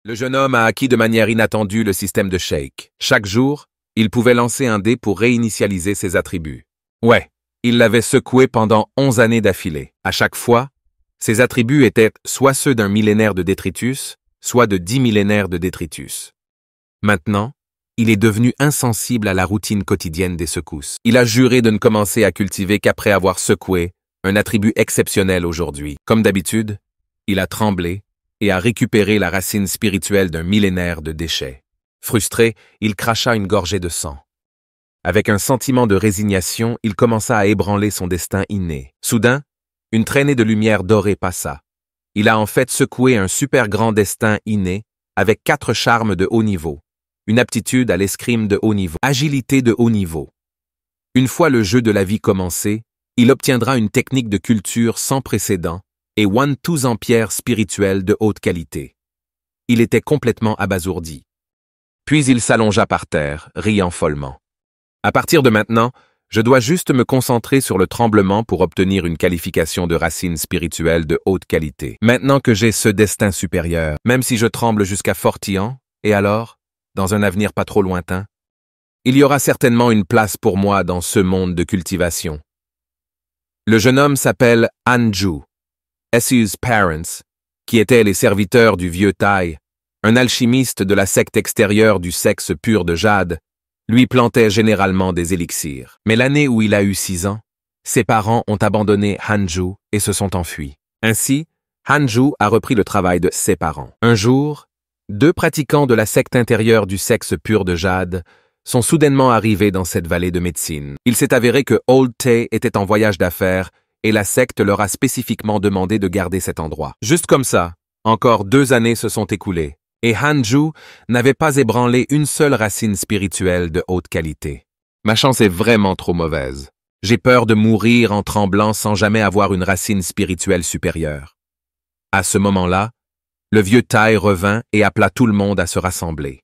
Le jeune homme a acquis de manière inattendue le système de Shake. Chaque jour, il pouvait lancer un dé pour réinitialiser ses attributs. Ouais, il l'avait secoué pendant 11 années d'affilée. À chaque fois, ses attributs étaient soit ceux d'un millénaire de détritus, soit de 10 millénaires de détritus. Maintenant, il est devenu insensible à la routine quotidienne des secousses. Il a juré de ne commencer à cultiver qu'après avoir secoué un attribut exceptionnel aujourd'hui. Comme d'habitude, il a tremblé et a récupéré la racine spirituelle d'un millénaire de déchets. Frustré, il cracha une gorgée de sang. Avec un sentiment de résignation, il commença à ébranler son destin inné. Soudain, une traînée de lumière dorée passa. Il a en fait secoué un super grand destin inné avec 4 charmes de haut niveau, une aptitude à l'escrime de haut niveau, agilité de haut niveau. Une fois le jeu de la vie commencé, il obtiendra une technique de culture sans précédent et one-twos en pierre spirituelle de haute qualité. Il était complètement abasourdi. Puis il s'allongea par terre, riant follement. À partir de maintenant, je dois juste me concentrer sur le tremblement pour obtenir une qualification de racine spirituelle de haute qualité. Maintenant que j'ai ce destin supérieur, même si je tremble jusqu'à Fortian, et alors, dans un avenir pas trop lointain, il y aura certainement une place pour moi dans ce monde de cultivation. Le jeune homme s'appelle Hanju, Essu's parents, qui étaient les serviteurs du vieux Tai, un alchimiste de la secte extérieure du sexe pur de jade, lui plantait généralement des élixirs. Mais l'année où il a eu 6 ans, ses parents ont abandonné Hanju et se sont enfuis. Ainsi, Hanju a repris le travail de ses parents. Un jour, 2 pratiquants de la secte intérieure du sexe pur de jade sont soudainement arrivés dans cette vallée de médecine. Il s'est avéré que Old Tay était en voyage d'affaires et la secte leur a spécifiquement demandé de garder cet endroit. Juste comme ça, encore 2 années se sont écoulées, et Hanju n'avait pas ébranlé une seule racine spirituelle de haute qualité. Ma chance est vraiment trop mauvaise. J'ai peur de mourir en tremblant sans jamais avoir une racine spirituelle supérieure. À ce moment-là, le vieux Tai revint et appela tout le monde à se rassembler.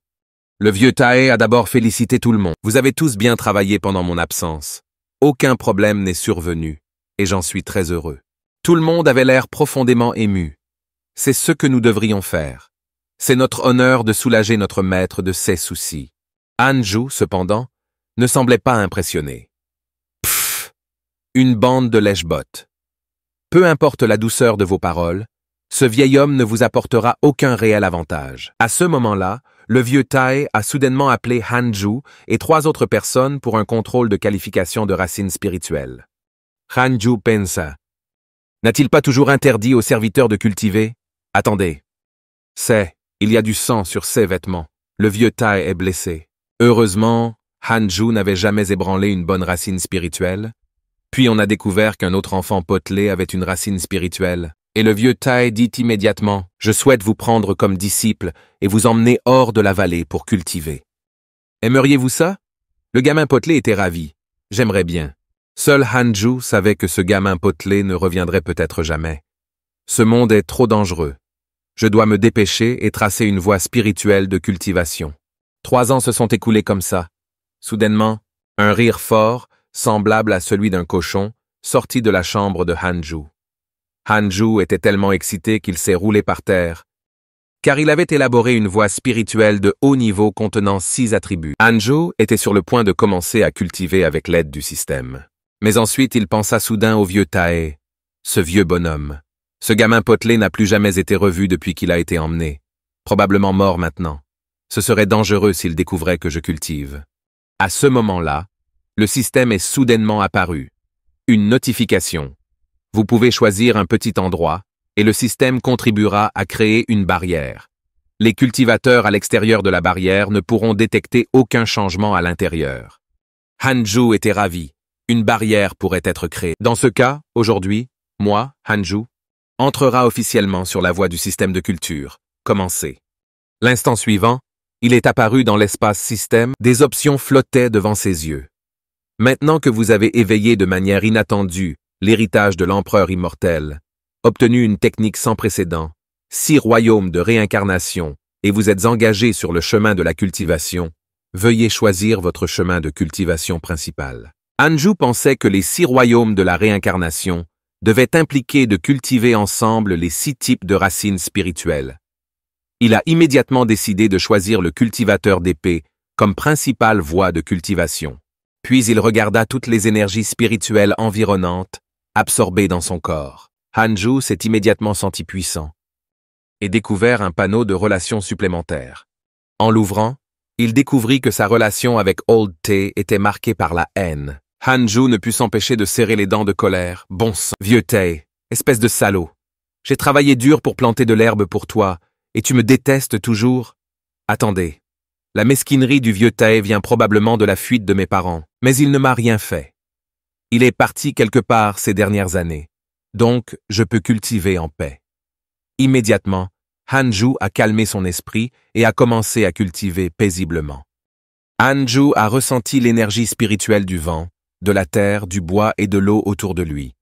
Le vieux Tai a d'abord félicité tout le monde. Vous avez tous bien travaillé pendant mon absence. Aucun problème n'est survenu, et j'en suis très heureux. Tout le monde avait l'air profondément ému. C'est ce que nous devrions faire. C'est notre honneur de soulager notre maître de ses soucis. Hanju, cependant, ne semblait pas impressionné. Pfff, une bande de lèche-bottes. Peu importe la douceur de vos paroles, ce vieil homme ne vous apportera aucun réel avantage. À ce moment-là, le vieux Tai a soudainement appelé Hanju et 3 autres personnes pour un contrôle de qualification de racine spirituelle. Hanju pensa. N'a-t-il pas toujours interdit aux serviteurs de cultiver? Attendez. Il y a du sang sur ses vêtements. Le vieux Tai est blessé. Heureusement, Hanju n'avait jamais ébranlé une bonne racine spirituelle. Puis on a découvert qu'un autre enfant potelé avait une racine spirituelle. Et le vieux Tai dit immédiatement « Je souhaite vous prendre comme disciple et vous emmener hors de la vallée pour cultiver. » Aimeriez-vous ça? Le gamin potelé était ravi. J'aimerais bien. Seul Hanju savait que ce gamin potelé ne reviendrait peut-être jamais. Ce monde est trop dangereux. Je dois me dépêcher et tracer une voie spirituelle de cultivation. 3 ans se sont écoulés comme ça. Soudainement, un rire fort, semblable à celui d'un cochon, sortit de la chambre de Hanju. Hanju était tellement excité qu'il s'est roulé par terre, car il avait élaboré une voie spirituelle de haut niveau contenant 6 attributs. Hanju était sur le point de commencer à cultiver avec l'aide du système. Mais ensuite il pensa soudain au vieux Tai, ce vieux bonhomme. Ce gamin potelé n'a plus jamais été revu depuis qu'il a été emmené. Probablement mort maintenant. Ce serait dangereux s'il découvrait que je cultive. À ce moment-là, le système est soudainement apparu. Une notification. Vous pouvez choisir un petit endroit, et le système contribuera à créer une barrière. Les cultivateurs à l'extérieur de la barrière ne pourront détecter aucun changement à l'intérieur. Hanju était ravi. Une barrière pourrait être créée. Dans ce cas, aujourd'hui, moi, Hanju, entrera officiellement sur la voie du système de culture. Commencez. L'instant suivant, il est apparu dans l'espace système, des options flottaient devant ses yeux. Maintenant que vous avez éveillé de manière inattendue l'héritage de l'empereur immortel, obtenu une technique sans précédent, 6 royaumes de réincarnation, et vous êtes engagé sur le chemin de la cultivation, veuillez choisir votre chemin de cultivation principal. Hanju pensait que les 6 royaumes de la réincarnation devaient impliquer de cultiver ensemble les 6 types de racines spirituelles. Il a immédiatement décidé de choisir le cultivateur d'épée comme principale voie de cultivation. Puis il regarda toutes les énergies spirituelles environnantes, absorbées dans son corps. Hanju s'est immédiatement senti puissant et découvert un panneau de relations supplémentaires. En l'ouvrant, il découvrit que sa relation avec Old Tae était marquée par la haine. Hanju ne put s'empêcher de serrer les dents de colère. « Bon sang, vieux Tae, espèce de salaud. J'ai travaillé dur pour planter de l'herbe pour toi, et tu me détestes toujours? Attendez. La mesquinerie du vieux Tae vient probablement de la fuite de mes parents, mais il ne m'a rien fait. Il est parti quelque part ces dernières années, donc je peux cultiver en paix. » Immédiatement, Hanju a calmé son esprit et a commencé à cultiver paisiblement. Hanju a ressenti l'énergie spirituelle du vent, de la terre, du bois et de l'eau autour de lui.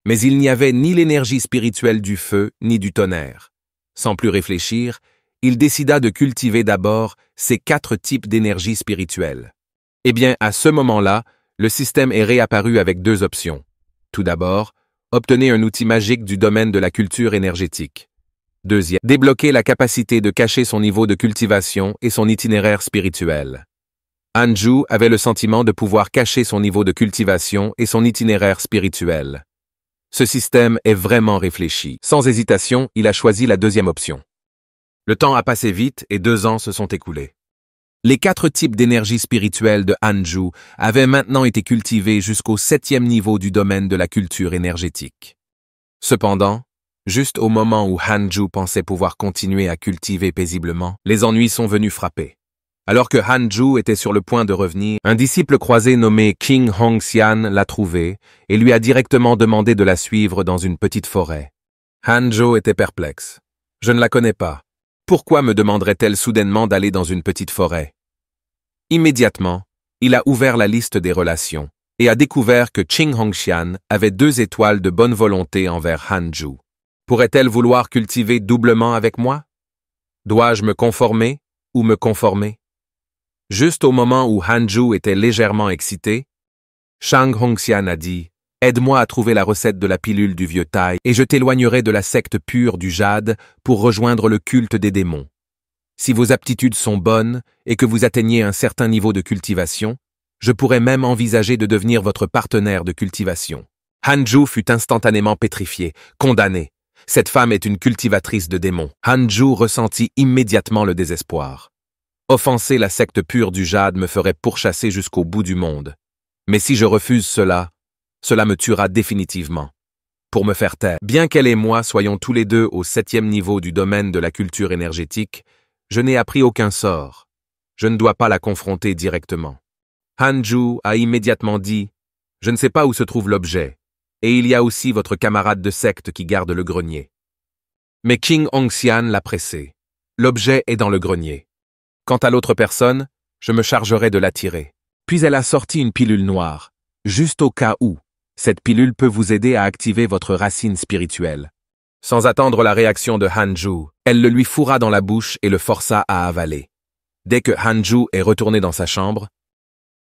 Mais il n'y avait ni l'énergie spirituelle du feu ni du tonnerre. Sans plus réfléchir, il décida de cultiver d'abord ces 4 types d'énergie spirituelle. Eh bien, à ce moment-là, le système est réapparu avec 2 options. Tout d'abord, obtenez un outil magique du domaine de la culture énergétique. Deuxième, débloquer la capacité de cacher son niveau de cultivation et son itinéraire spirituel. Hanju avait le sentiment de pouvoir cacher son niveau de cultivation et son itinéraire spirituel. Ce système est vraiment réfléchi. Sans hésitation, il a choisi la deuxième option. Le temps a passé vite et 2 ans se sont écoulés. Les 4 types d'énergie spirituelle de Hanju avaient maintenant été cultivés jusqu'au 7e niveau du domaine de la culture énergétique. Cependant, juste au moment où Hanju pensait pouvoir continuer à cultiver paisiblement, les ennuis sont venus frapper. Alors que Hanju était sur le point de revenir, un disciple croisé nommé King Hongxian l'a trouvé et lui a directement demandé de la suivre dans une petite forêt. Hanju était perplexe. « Je ne la connais pas. Pourquoi me demanderait-elle soudainement d'aller dans une petite forêt ?» Immédiatement, il a ouvert la liste des relations et a découvert que King Hongxian avait 2 étoiles de bonne volonté envers Hanju. Pourrait-elle vouloir cultiver doublement avec moi? Dois-je me conformer ou me conformer? Juste au moment où Hanju était légèrement excité, Shang Hongxian a dit « Aide-moi à trouver la recette de la pilule du vieux Tae et je t'éloignerai de la secte pure du jade pour rejoindre le culte des démons. Si vos aptitudes sont bonnes et que vous atteignez un certain niveau de cultivation, je pourrais même envisager de devenir votre partenaire de cultivation. » Hanju fut instantanément pétrifié, condamné. Cette femme est une cultivatrice de démons. Hanju ressentit immédiatement le désespoir. Offenser la secte pure du jade me ferait pourchasser jusqu'au bout du monde. Mais si je refuse cela, cela me tuera définitivement. Pour me faire taire, bien qu'elle et moi soyons tous les deux au 7e niveau du domaine de la culture énergétique, je n'ai appris aucun sort. Je ne dois pas la confronter directement. Hanju a immédiatement dit « Je ne sais pas où se trouve l'objet, et il y a aussi votre camarade de secte qui garde le grenier. » Mais King Hongxian l'a pressé. « L'objet est dans le grenier. Quant à l'autre personne, je me chargerai de l'attirer. » Puis elle a sorti une pilule noire, juste au cas où. Cette pilule peut vous aider à activer votre racine spirituelle. Sans attendre la réaction de Hanju, elle le lui fourra dans la bouche et le força à avaler. Dès que Hanju est retourné dans sa chambre,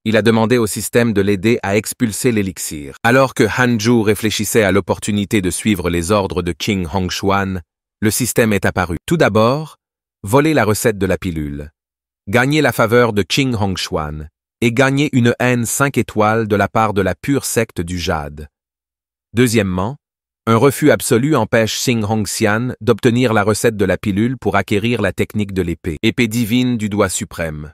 il a demandé au système de l'aider à expulser l'élixir. Alors que Hanju réfléchissait à l'opportunité de suivre les ordres de King Hongxian, le système est apparu. Tout d'abord, voler la recette de la pilule, gagner la faveur de King Hongxian et gagner une haine 5 étoiles de la part de la pure secte du jade. Deuxièmement, un refus absolu empêche King Hongxian d'obtenir la recette de la pilule pour acquérir la technique de l'épée, épée divine du doigt suprême.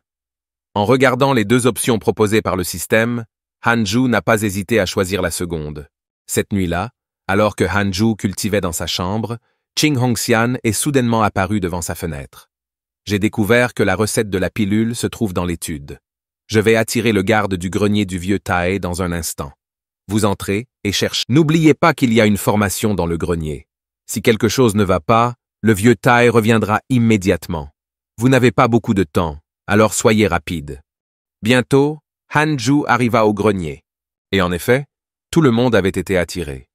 En regardant les 2 options proposées par le système, Hanju n'a pas hésité à choisir la seconde. Cette nuit-là, alors que Hanju cultivait dans sa chambre, King Hongxian est soudainement apparu devant sa fenêtre. J'ai découvert que la recette de la pilule se trouve dans l'étude. Je vais attirer le garde du grenier du vieux Tae dans un instant. Vous entrez et cherchez. N'oubliez pas qu'il y a une formation dans le grenier. Si quelque chose ne va pas, le vieux Tae reviendra immédiatement. Vous n'avez pas beaucoup de temps, alors soyez rapide. Bientôt, Hanju arriva au grenier. Et en effet, tout le monde avait été attiré.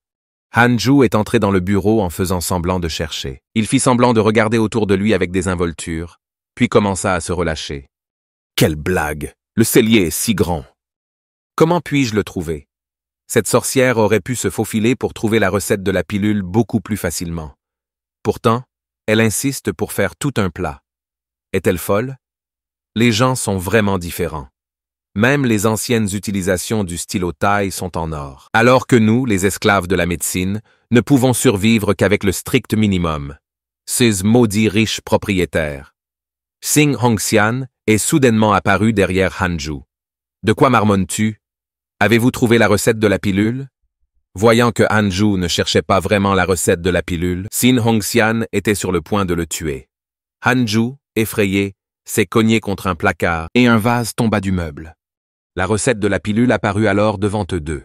Hanju est entré dans le bureau en faisant semblant de chercher. Il fit semblant de regarder autour de lui avec des involtures, puis commença à se relâcher. Quelle blague! Le cellier est si grand. Comment puis-je le trouver? Cette sorcière aurait pu se faufiler pour trouver la recette de la pilule beaucoup plus facilement. Pourtant, elle insiste pour faire tout un plat. Est-elle folle? Les gens sont vraiment différents. Même les anciennes utilisations du stylo taille sont en or. Alors que nous, les esclaves de la médecine, ne pouvons survivre qu'avec le strict minimum. Ces maudits riches propriétaires. Sing Hongxian est soudainement apparu derrière Hanju. De quoi marmonnes-tu? Avez-vous trouvé la recette de la pilule? Voyant que Hanju ne cherchait pas vraiment la recette de la pilule, Sing Hongxian était sur le point de le tuer. Hanju, effrayé, s'est cogné contre un placard et un vase tomba du meuble. La recette de la pilule apparut alors devant eux deux.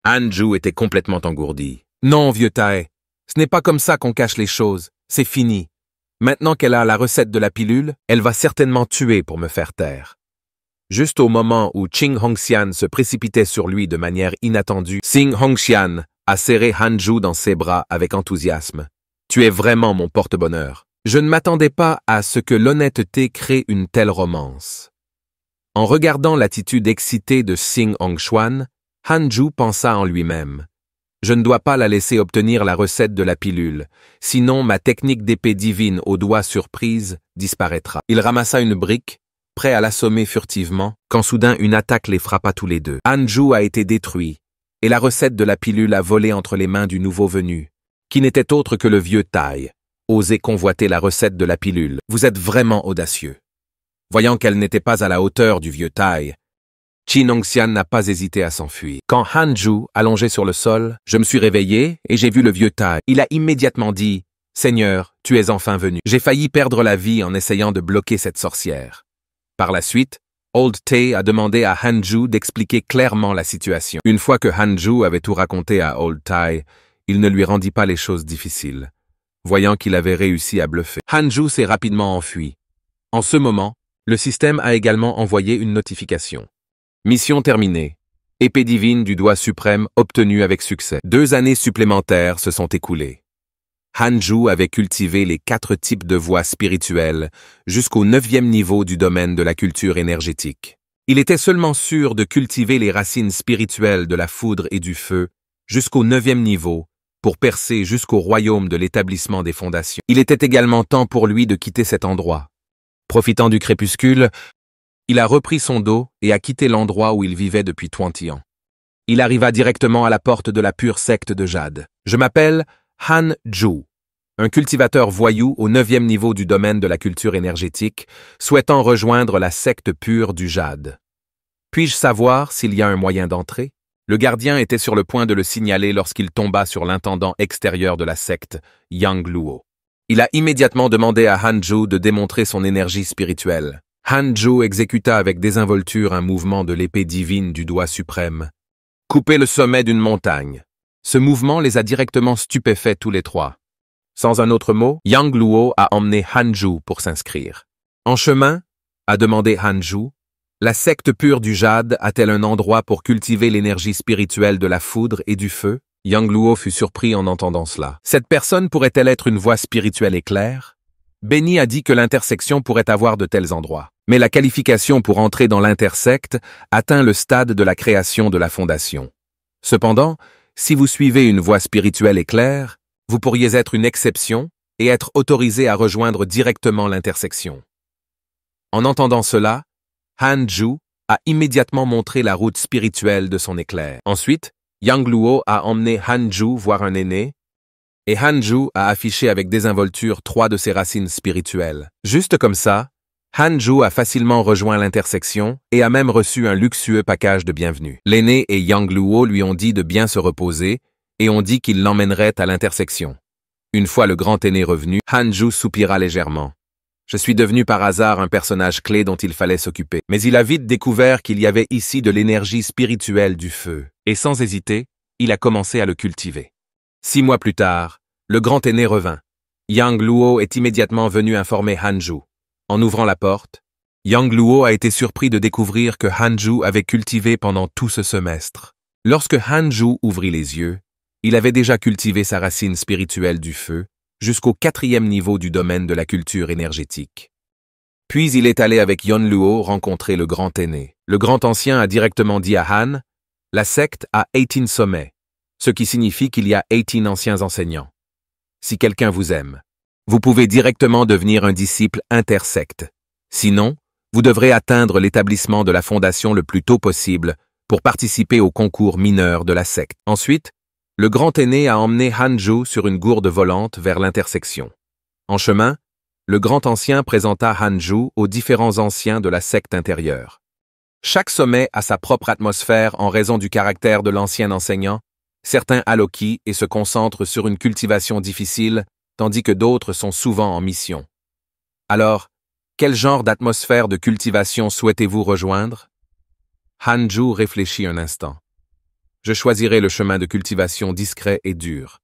Hanju était complètement engourdi. « Non, vieux Tai, ce n'est pas comme ça qu'on cache les choses, c'est fini. Maintenant qu'elle a la recette de la pilule, elle va certainement tuer pour me faire taire. » Juste au moment où Sing Hongxian se précipitait sur lui de manière inattendue, Sing Hongxian a serré Hanju dans ses bras avec enthousiasme. « Tu es vraiment mon porte-bonheur. Je ne m'attendais pas à ce que l'honnêteté crée une telle romance. » En regardant l'attitude excitée de Sing Hongxuan, Hanju pensa en lui-même. « Je ne dois pas la laisser obtenir la recette de la pilule, sinon ma technique d'épée divine aux doigts surprise disparaîtra. » Il ramassa une brique, prêt à l'assommer furtivement, quand soudain une attaque les frappa tous les deux. Hanju a été détruit, et la recette de la pilule a volé entre les mains du nouveau venu, qui n'était autre que le vieux Tai. Oser convoiter la recette de la pilule. Vous êtes vraiment audacieux. Voyant qu'elle n'était pas à la hauteur du vieux Tai, Sing Hongxian n'a pas hésité à s'enfuir. Quand Hanju, allongé sur le sol, je me suis réveillé et j'ai vu le vieux Tai. Il a immédiatement dit « Seigneur, tu es enfin venu. J'ai failli perdre la vie en essayant de bloquer cette sorcière. » Par la suite, Old Tai a demandé à Hanju d'expliquer clairement la situation. Une fois que Hanju avait tout raconté à Old Tai, il ne lui rendit pas les choses difficiles. Voyant qu'il avait réussi à bluffer, Hanju s'est rapidement enfui. En ce moment, le système a également envoyé une notification. Mission terminée. Épée divine du doigt suprême obtenue avec succès. 2 années supplémentaires se sont écoulées. Hanju avait cultivé les 4 types de voies spirituelles jusqu'au 9e niveau du domaine de la culture énergétique. Il était seulement sûr de cultiver les racines spirituelles de la foudre et du feu jusqu'au 9e niveau, pour percer jusqu'au royaume de l'établissement des fondations. Il était également temps pour lui de quitter cet endroit. Profitant du crépuscule, il a repris son dos et a quitté l'endroit où il vivait depuis 20 ans. Il arriva directement à la porte de la pure secte de Jade. Je m'appelle Hanju, un cultivateur voyou au 9e niveau du domaine de la culture énergétique, souhaitant rejoindre la secte pure du Jade. Puis-je savoir s'il y a un moyen d'entrer? Le gardien était sur le point de le signaler lorsqu'il tomba sur l'intendant extérieur de la secte, Yang Luo. Il a immédiatement demandé à Hanju de démontrer son énergie spirituelle. Hanju exécuta avec désinvolture un mouvement de l'épée divine du doigt suprême. Couper le sommet d'une montagne. Ce mouvement les a directement stupéfaits tous les trois. Sans un autre mot, Yang Luo a emmené Hanju pour s'inscrire. En chemin, a demandé Hanju, la secte pure du Jade a-t-elle un endroit pour cultiver l'énergie spirituelle de la foudre et du feu? Yang Luo fut surpris en entendant cela. Cette personne pourrait-elle être une voie spirituelle éclair? Benny a dit que l'intersection pourrait avoir de tels endroits. Mais la qualification pour entrer dans l'intersecte atteint le stade de la création de la fondation. Cependant, si vous suivez une voie spirituelle éclair, vous pourriez être une exception et être autorisé à rejoindre directement l'intersection. En entendant cela, Hanju a immédiatement montré la route spirituelle de son éclair. Ensuite, Yang Luo a emmené Hanju voir un aîné, et Hanju a affiché avec désinvolture 3 de ses racines spirituelles. Juste comme ça, Hanju a facilement rejoint l'intersection et a même reçu un luxueux package de bienvenue. L'aîné et Yang Luo lui ont dit de bien se reposer et ont dit qu'ils l'emmèneraient à l'intersection. Une fois le grand aîné revenu, Hanju soupira légèrement. Je suis devenu par hasard un personnage clé dont il fallait s'occuper. Mais il a vite découvert qu'il y avait ici de l'énergie spirituelle du feu. Et sans hésiter, il a commencé à le cultiver. 6 mois plus tard, le grand aîné revint. Yang Luo est immédiatement venu informer Hanju. En ouvrant la porte, Yang Luo a été surpris de découvrir que Hanju avait cultivé pendant tout ce semestre. Lorsque Hanju ouvrit les yeux, il avait déjà cultivé sa racine spirituelle du feu, jusqu'au 4e niveau du domaine de la culture énergétique. Puis il est allé avec Yan Luo rencontrer le grand aîné. Le grand ancien a directement dit à Han, « La secte a 18 sommets, ce qui signifie qu'il y a 18 anciens enseignants. Si quelqu'un vous aime, vous pouvez directement devenir un disciple intersecte. Sinon, vous devrez atteindre l'établissement de la fondation le plus tôt possible pour participer au concours mineur de la secte. Ensuite, le grand aîné a emmené Hanju sur une gourde volante vers l'intersection. En chemin, le grand ancien présenta Hanju aux différents anciens de la secte intérieure. Chaque sommet a sa propre atmosphère en raison du caractère de l'ancien enseignant. Certains alloquent et se concentrent sur une cultivation difficile, tandis que d'autres sont souvent en mission. Alors, quel genre d'atmosphère de cultivation souhaitez-vous rejoindre? Hanju réfléchit un instant. Je choisirai le chemin de cultivation discret et dur.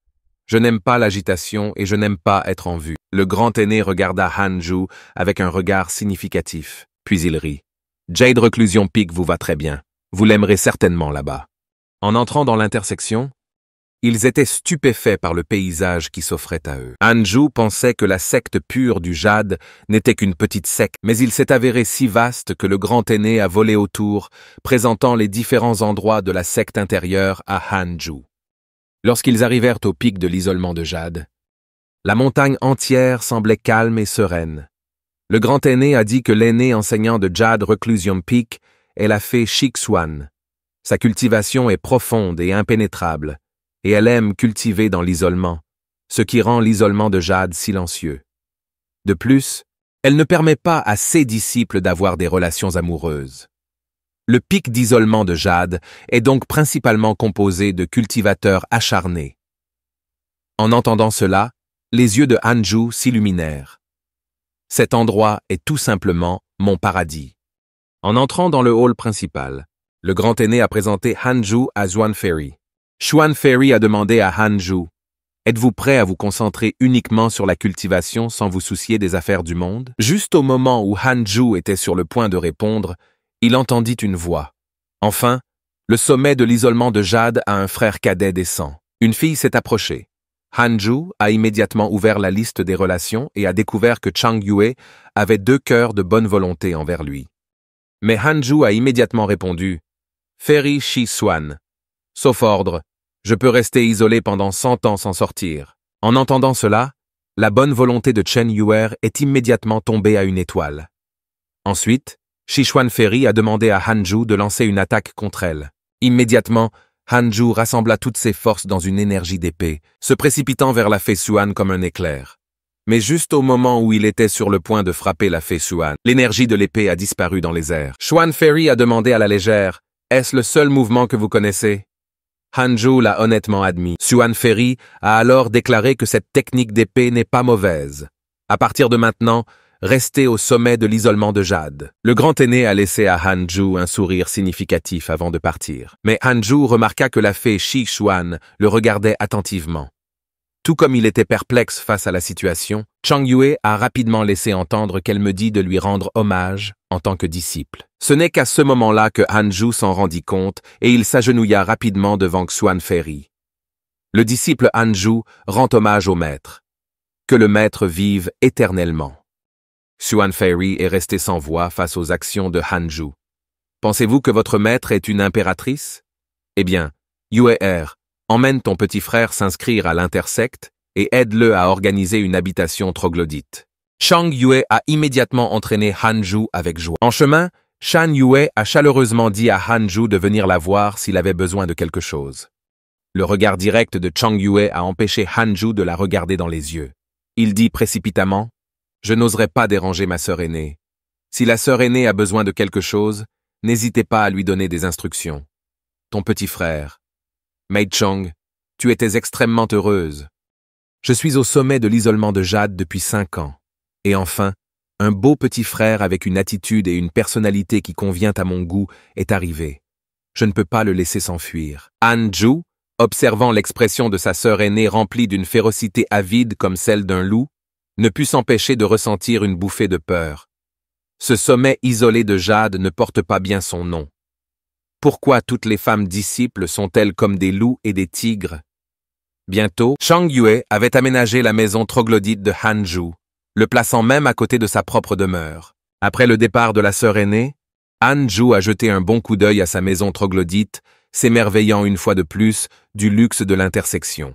Je n'aime pas l'agitation et je n'aime pas être en vue. Le grand aîné regarda Hanju avec un regard significatif, puis il rit. Jade Reclusion Peak vous va très bien. Vous l'aimerez certainement là-bas. En entrant dans l'intersection, ils étaient stupéfaits par le paysage qui s'offrait à eux. Hanju pensait que la secte pure du jade n'était qu'une petite secte, mais il s'est avéré si vaste que le grand aîné a volé autour, présentant les différents endroits de la secte intérieure à Hanju. Lorsqu'ils arrivèrent au pic de l'isolement de jade, la montagne entière semblait calme et sereine. Le grand aîné a dit que l'aîné enseignant de Jade Reclusion Peak est la fée Shixuan. Sa cultivation est profonde et impénétrable, et elle aime cultiver dans l'isolement, ce qui rend l'isolement de Jade silencieux. De plus, elle ne permet pas à ses disciples d'avoir des relations amoureuses. Le pic d'isolement de Jade est donc principalement composé de cultivateurs acharnés. En entendant cela, les yeux de Hanju s'illuminèrent. Cet endroit est tout simplement mon paradis. En entrant dans le hall principal, le grand aîné a présenté Hanju à Xuan Ferry. Xuan Ferry a demandé à Hanju, « Êtes-vous prêt à vous concentrer uniquement sur la cultivation sans vous soucier des affaires du monde ?» Juste au moment où Hanju était sur le point de répondre, il entendit une voix. Enfin, le sommet de l'isolement de Jade a un frère cadet descend. Une fille s'est approchée. Hanju a immédiatement ouvert la liste des relations et a découvert que Chang Yue avait 2 cœurs de bonne volonté envers lui. Mais Hanju a immédiatement répondu « Ferry Shixuan. Sauf ordre, je peux rester isolé pendant 100 ans sans sortir. » En entendant cela, la bonne volonté de Chen Yuer est immédiatement tombée à une étoile. Ensuite, Shixuan Ferry a demandé à Hanju de lancer une attaque contre elle. Immédiatement, Hanju rassembla toutes ses forces dans une énergie d'épée, se précipitant vers la fée Xuan comme un éclair. Mais juste au moment où il était sur le point de frapper la fée Xuan, l'énergie de l'épée a disparu dans les airs. Xuan Ferry a demandé à la légère, « Est-ce le seul mouvement que vous connaissez ?» Hanju l'a honnêtement admis. Xuan Ferry a alors déclaré que cette technique d'épée n'est pas mauvaise. À partir de maintenant, restez au sommet de l'isolement de Jade. Le grand aîné a laissé à Hanju un sourire significatif avant de partir. Mais Hanju remarqua que la fée Shixuan le regardait attentivement. Tout comme il était perplexe face à la situation, Chang Yue a rapidement laissé entendre qu'elle me dit de lui rendre hommage en tant que disciple. Ce n'est qu'à ce moment-là que Hanju s'en rendit compte et il s'agenouilla rapidement devant Xuan Ferry. Le disciple Hanju rend hommage au maître. Que le maître vive éternellement. Xuan Ferry est resté sans voix face aux actions de Hanju. Pensez-vous que votre maître est une impératrice? Eh bien, Yue, emmène ton petit frère s'inscrire à l'intersecte et aide-le à organiser une habitation troglodyte. Chang Yue a immédiatement entraîné Hanju avec joie. En chemin, Shan Yue a chaleureusement dit à Hanju de venir la voir s'il avait besoin de quelque chose. Le regard direct de Chang Yue a empêché Hanju de la regarder dans les yeux. Il dit précipitamment, « Je n'oserais pas déranger ma sœur aînée. Si la sœur aînée a besoin de quelque chose, n'hésitez pas à lui donner des instructions. Ton petit frère. Mei Chong, tu étais extrêmement heureuse. Je suis au sommet de l'isolement de Jade depuis 5 ans. Et enfin, un beau petit frère avec une attitude et une personnalité qui convient à mon goût est arrivé. Je ne peux pas le laisser s'enfuir. » Hanju, observant l'expression de sa sœur aînée remplie d'une férocité avide comme celle d'un loup, ne put s'empêcher de ressentir une bouffée de peur. Ce sommet isolé de Jade ne porte pas bien son nom. Pourquoi toutes les femmes disciples sont-elles comme des loups et des tigres? Bientôt, Chang Yue avait aménagé la maison troglodyte de Hanju, le plaçant même à côté de sa propre demeure. Après le départ de la sœur aînée, Hanju a jeté un bon coup d'œil à sa maison troglodyte, s'émerveillant une fois de plus du luxe de l'intersection.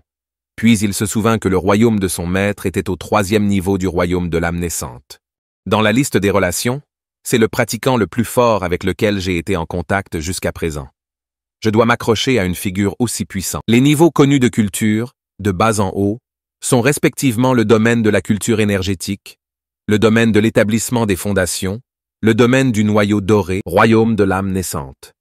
Puis il se souvint que le royaume de son maître était au 3e niveau du royaume de l'âme naissante. Dans la liste des relations, c'est le pratiquant le plus fort avec lequel j'ai été en contact jusqu'à présent. Je dois m'accrocher à une figure aussi puissante. Les niveaux connus de culture, de bas en haut, sont respectivement le domaine de la culture énergétique, le domaine de l'établissement des fondations, le domaine du noyau doré, royaume de l'âme naissante.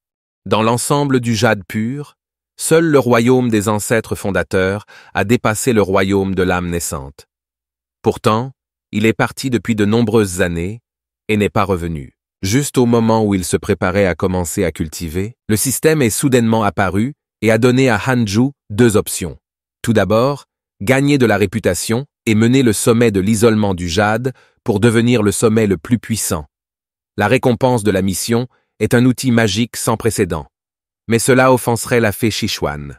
Dans l'ensemble du jade pur, seul le royaume des ancêtres fondateurs a dépassé le royaume de l'âme naissante. Pourtant, il est parti depuis de nombreuses années et n'est pas revenu. Juste au moment où il se préparait à commencer à cultiver, le système est soudainement apparu et a donné à Hanju 2 options. Tout d'abord, gagner de la réputation et mener le sommet de l'isolement du jade pour devenir le sommet le plus puissant. La récompense de la mission est un outil magique sans précédent, mais cela offenserait la fée Sichuan.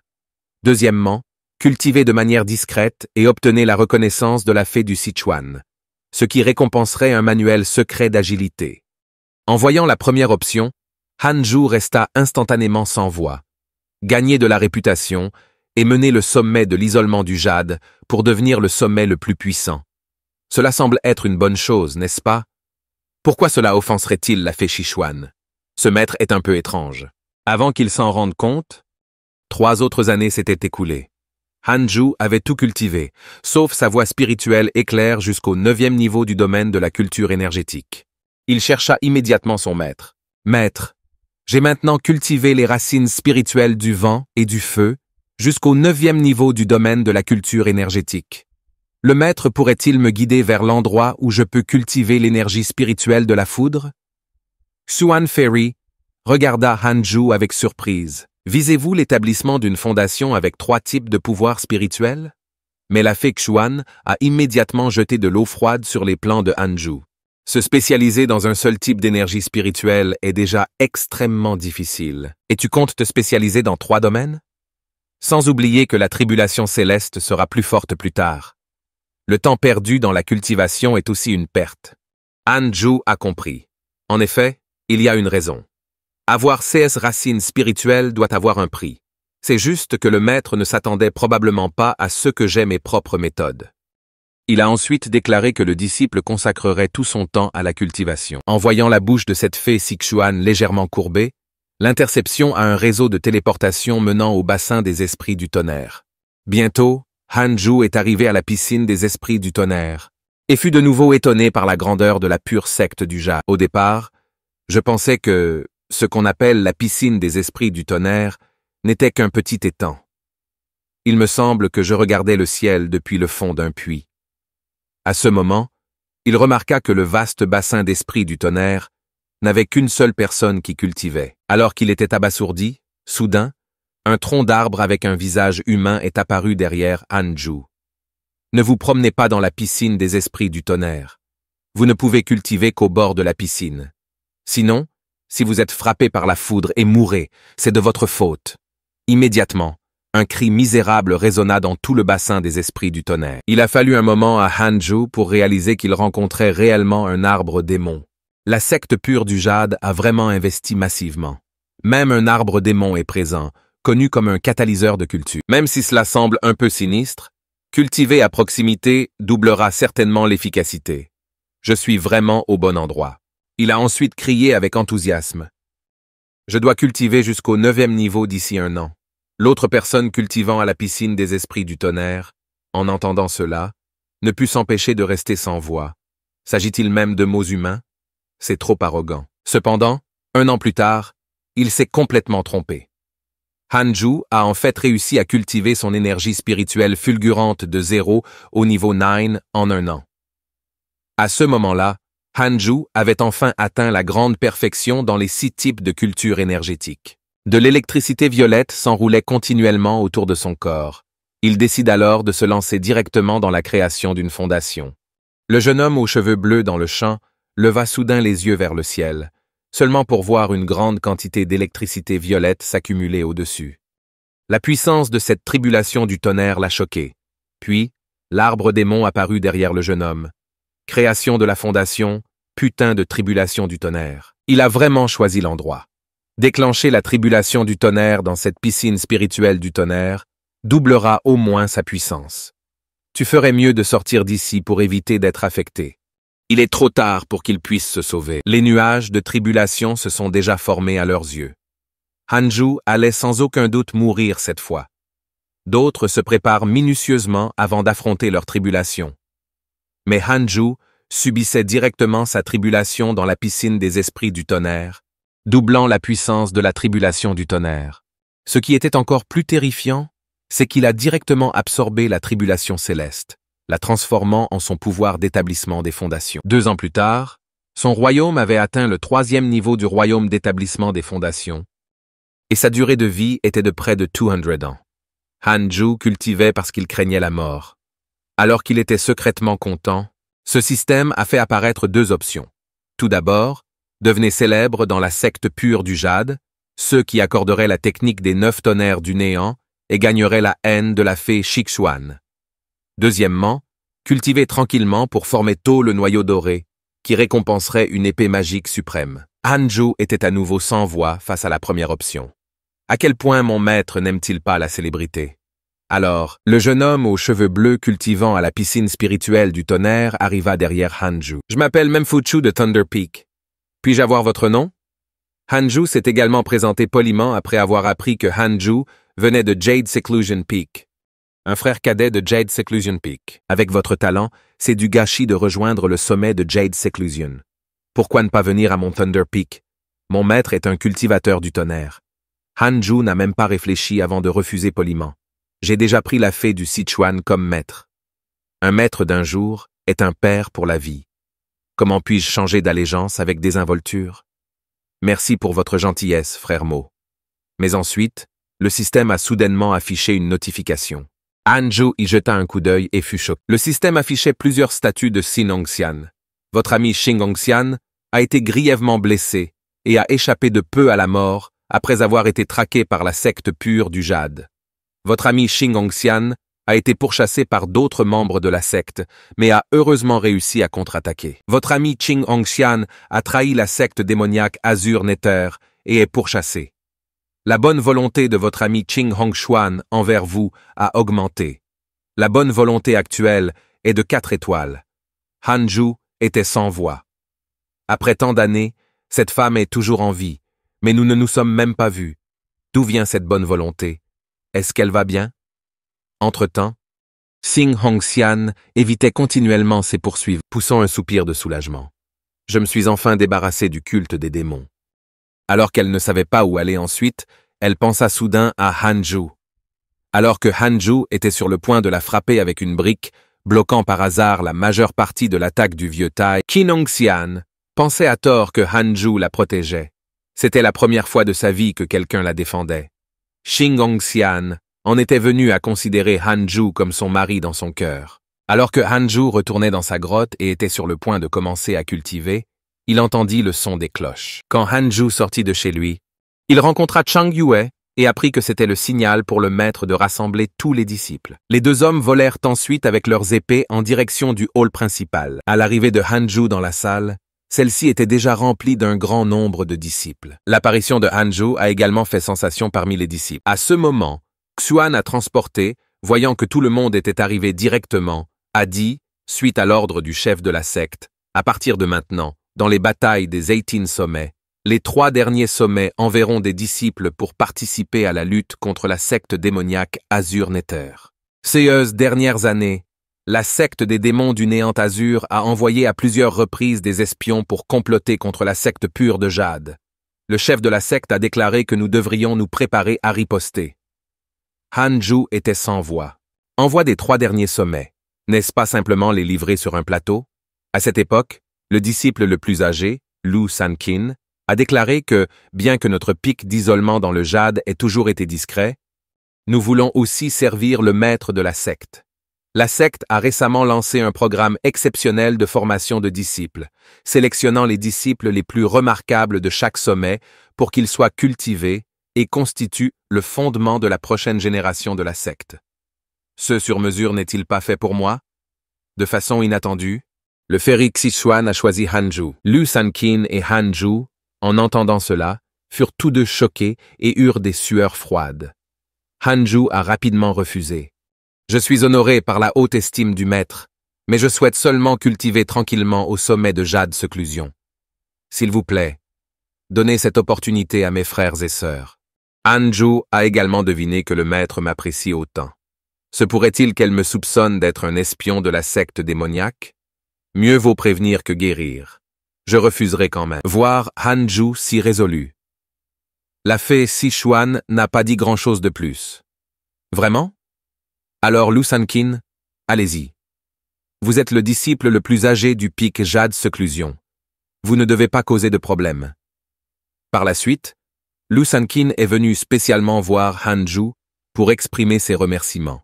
Deuxièmement, cultiver de manière discrète et obtenir la reconnaissance de la fée du Sichuan, ce qui récompenserait un manuel secret d'agilité. En voyant la première option, Hanju resta instantanément sans voix. Gagner de la réputation et mener le sommet de l'isolement du jade pour devenir le sommet le plus puissant. Cela semble être une bonne chose, n'est-ce pas? Pourquoi cela offenserait-il la fée Sichuan? Ce maître est un peu étrange. Avant qu'il s'en rende compte, 3 autres années s'étaient écoulées. Hanju avait tout cultivé, sauf sa voie spirituelle éclair jusqu'au 9e niveau du domaine de la culture énergétique. Il chercha immédiatement son maître. « Maître, j'ai maintenant cultivé les racines spirituelles du vent et du feu jusqu'au 9e niveau du domaine de la culture énergétique. Le maître pourrait-il me guider vers l'endroit où je peux cultiver l'énergie spirituelle de la foudre ?» Xuan Fairy regarda Hanju avec surprise. « Visez-vous l'établissement d'une fondation avec 3 types de pouvoirs spirituels ?» Mais la fée Xuan a immédiatement jeté de l'eau froide sur les plans de Hanju. Se spécialiser dans un seul type d'énergie spirituelle est déjà extrêmement difficile. Et tu comptes te spécialiser dans 3 domaines? Sans oublier que la tribulation céleste sera plus forte plus tard. Le temps perdu dans la cultivation est aussi une perte. Hanju a compris. En effet, il y a une raison. Avoir 16 racines spirituelles doit avoir un prix. C'est juste que le maître ne s'attendait probablement pas à ce que j'ai mes propres méthodes. Il a ensuite déclaré que le disciple consacrerait tout son temps à la cultivation. En voyant la bouche de cette fée Sichuan légèrement courbée, l'interception a un réseau de téléportation menant au bassin des esprits du tonnerre. Bientôt, Hanju est arrivé à la piscine des esprits du tonnerre et fut de nouveau étonné par la grandeur de la pure secte du jade. Au départ, je pensais que ce qu'on appelle la piscine des esprits du tonnerre n'était qu'un petit étang. Il me semble que je regardais le ciel depuis le fond d'un puits. À ce moment, il remarqua que le vaste bassin d'esprits du tonnerre n'avait qu'une seule personne qui cultivait. Alors qu'il était abasourdi, soudain, un tronc d'arbre avec un visage humain est apparu derrière Hanju. Ne vous promenez pas dans la piscine des esprits du tonnerre. Vous ne pouvez cultiver qu'au bord de la piscine. Sinon, si vous êtes frappé par la foudre et mourrez, c'est de votre faute. Immédiatement, un cri misérable résonna dans tout le bassin des esprits du tonnerre. Il a fallu un moment à Hanju pour réaliser qu'il rencontrait réellement un arbre démon. La secte pure du jade a vraiment investi massivement. Même un arbre démon est présent, connu comme un catalyseur de culture. Même si cela semble un peu sinistre, cultiver à proximité doublera certainement l'efficacité. Je suis vraiment au bon endroit. Il a ensuite crié avec enthousiasme. Je dois cultiver jusqu'au 9e niveau d'ici 1 an. L'autre personne cultivant à la piscine des esprits du tonnerre, en entendant cela, ne put s'empêcher de rester sans voix. S'agit-il même de mots humains? C'est trop arrogant. Cependant, 1 an plus tard, il s'est complètement trompé. Hanju a en fait réussi à cultiver son énergie spirituelle fulgurante de 0 au niveau 9 en 1 an. À ce moment-là, Hanju avait enfin atteint la grande perfection dans les 6 types de culture énergétique. De l'électricité violette s'enroulait continuellement autour de son corps. Il décide alors de se lancer directement dans la création d'une fondation. Le jeune homme aux cheveux bleus dans le champ leva soudain les yeux vers le ciel, seulement pour voir une grande quantité d'électricité violette s'accumuler au-dessus. La puissance de cette tribulation du tonnerre l'a choqué. Puis, l'arbre démon apparut derrière le jeune homme. Création de la fondation, putain de tribulation du tonnerre. Il a vraiment choisi l'endroit. Déclencher la tribulation du tonnerre dans cette piscine spirituelle du tonnerre doublera au moins sa puissance. Tu ferais mieux de sortir d'ici pour éviter d'être affecté. Il est trop tard pour qu'ils puissent se sauver. Les nuages de tribulation se sont déjà formés à leurs yeux. Hanju allait sans aucun doute mourir cette fois. D'autres se préparent minutieusement avant d'affronter leur tribulation. Mais Hanju subissait directement sa tribulation dans la piscine des esprits du tonnerre, doublant la puissance de la tribulation du tonnerre. Ce qui était encore plus terrifiant, c'est qu'il a directement absorbé la tribulation céleste, la transformant en son pouvoir d'établissement des fondations. 2 ans plus tard, son royaume avait atteint le 3e niveau du royaume d'établissement des fondations, et sa durée de vie était de près de 200 ans. Hanju cultivait parce qu'il craignait la mort. Alors qu'il était secrètement content, ce système a fait apparaître 2 options. Tout d'abord, devenez célèbre dans la secte pure du jade, ceux qui accorderaient la technique des 9 tonnerres du néant et gagneraient la haine de la fée Shixuan. Deuxièmement, cultivez tranquillement pour former tôt le noyau doré, qui récompenserait une épée magique suprême. Hanju était à nouveau sans voix face à la première option. À quel point mon maître n'aime-t-il pas la célébrité? Alors, le jeune homme aux cheveux bleus cultivant à la piscine spirituelle du tonnerre arriva derrière Hanju. « Je m'appelle Memfuchu de Thunder Peak. Puis-je avoir votre nom ?» Hanju s'est également présenté poliment après avoir appris que Hanju venait de Jade Seclusion Peak, un frère cadet de Jade Seclusion Peak. Avec votre talent, c'est du gâchis de rejoindre le sommet de Jade Seclusion. Pourquoi ne pas venir à mon Thunder Peak? Mon maître est un cultivateur du tonnerre. Hanju n'a même pas réfléchi avant de refuser poliment. J'ai déjà pris la fée du Sichuan comme maître. Un maître d'un jour est un père pour la vie. Comment puis-je changer d'allégeance avec désinvolture? Merci pour votre gentillesse, frère Mo. Mais ensuite, le système a soudainement affiché une notification. Hanju y jeta un coup d'œil et fut choqué. Le système affichait plusieurs statuts de Xinongxian. Votre ami Xinongxian a été grièvement blessé et a échappé de peu à la mort après avoir été traqué par la secte pure du jade. Votre ami Xinongxian a été pourchassé par d'autres membres de la secte, mais a heureusement réussi à contre-attaquer. Votre ami Xinongxian a trahi la secte démoniaque Azur Nether et est pourchassé. La bonne volonté de votre ami Qing Hongshuan envers vous a augmenté. La bonne volonté actuelle est de 4 étoiles. Hanju était sans voix. Après tant d'années, cette femme est toujours en vie, mais nous ne nous sommes même pas vus. D'où vient cette bonne volonté? Est-ce qu'elle va bien? Entre-temps, Xinongxian évitait continuellement ses poursuivants, poussant un soupir de soulagement. Je me suis enfin débarrassé du culte des démons. Alors qu'elle ne savait pas où aller ensuite, elle pensa soudain à Hanju. Alors que Hanju était sur le point de la frapper avec une brique, bloquant par hasard la majeure partie de l'attaque du vieux Tai, Xinongxian pensait à tort que Hanju la protégeait. C'était la première fois de sa vie que quelqu'un la défendait. Xinongxian en était venu à considérer Hanju comme son mari dans son cœur. Alors que Hanju retournait dans sa grotte et était sur le point de commencer à cultiver, il entendit le son des cloches. Quand Hanju sortit de chez lui, il rencontra Chang Yue et apprit que c'était le signal pour le maître de rassembler tous les disciples. Les 2 hommes volèrent ensuite avec leurs épées en direction du hall principal. À l'arrivée de Hanju dans la salle, celle-ci était déjà remplie d'un grand nombre de disciples. L'apparition de Hanju a également fait sensation parmi les disciples. À ce moment, Xuan a transporté, voyant que tout le monde était arrivé directement, a dit, suite à l'ordre du chef de la secte, à partir de maintenant, dans les batailles des 18 sommets, les 3 derniers sommets enverront des disciples pour participer à la lutte contre la secte démoniaque Azur Nether. Ces dernières années, la secte des démons du néant Azur a envoyé à plusieurs reprises des espions pour comploter contre la secte pure de Jade. Le chef de la secte a déclaré que nous devrions nous préparer à riposter. Hanju était sans voix. Envoi des 3 derniers sommets. N'est-ce pas simplement les livrer sur un plateau? À cette époque, le disciple le plus âgé, Lu Sanqin, a déclaré que, bien que notre pic d'isolement dans le jade ait toujours été discret, nous voulons aussi servir le maître de la secte. La secte a récemment lancé un programme exceptionnel de formation de disciples, sélectionnant les disciples les plus remarquables de chaque sommet pour qu'ils soient cultivés et constituent le fondement de la prochaine génération de la secte. Ce sur-mesure n'est-il pas fait pour moi? De façon inattendue, le ferry Xishuan a choisi Hanju. Lu Sanqin et Hanju, en entendant cela, furent tous 2 choqués et eurent des sueurs froides. Hanju a rapidement refusé. Je suis honoré par la haute estime du maître, mais je souhaite seulement cultiver tranquillement au sommet de Jade Seclusion. S'il vous plaît, donnez cette opportunité à mes frères et sœurs. Hanju a également deviné que le maître m'apprécie autant. Se pourrait-il qu'elle me soupçonne d'être un espion de la secte démoniaque? Mieux vaut prévenir que guérir. Je refuserai quand même. Voir Hanju si résolu. La fée Sichuan n'a pas dit grand-chose de plus. Vraiment? Alors Lu Sanqin, allez-y. Vous êtes le disciple le plus âgé du pic Jade Seclusion. Vous ne devez pas causer de problème. Par la suite, Lu Sanqin est venu spécialement voir Hanju pour exprimer ses remerciements.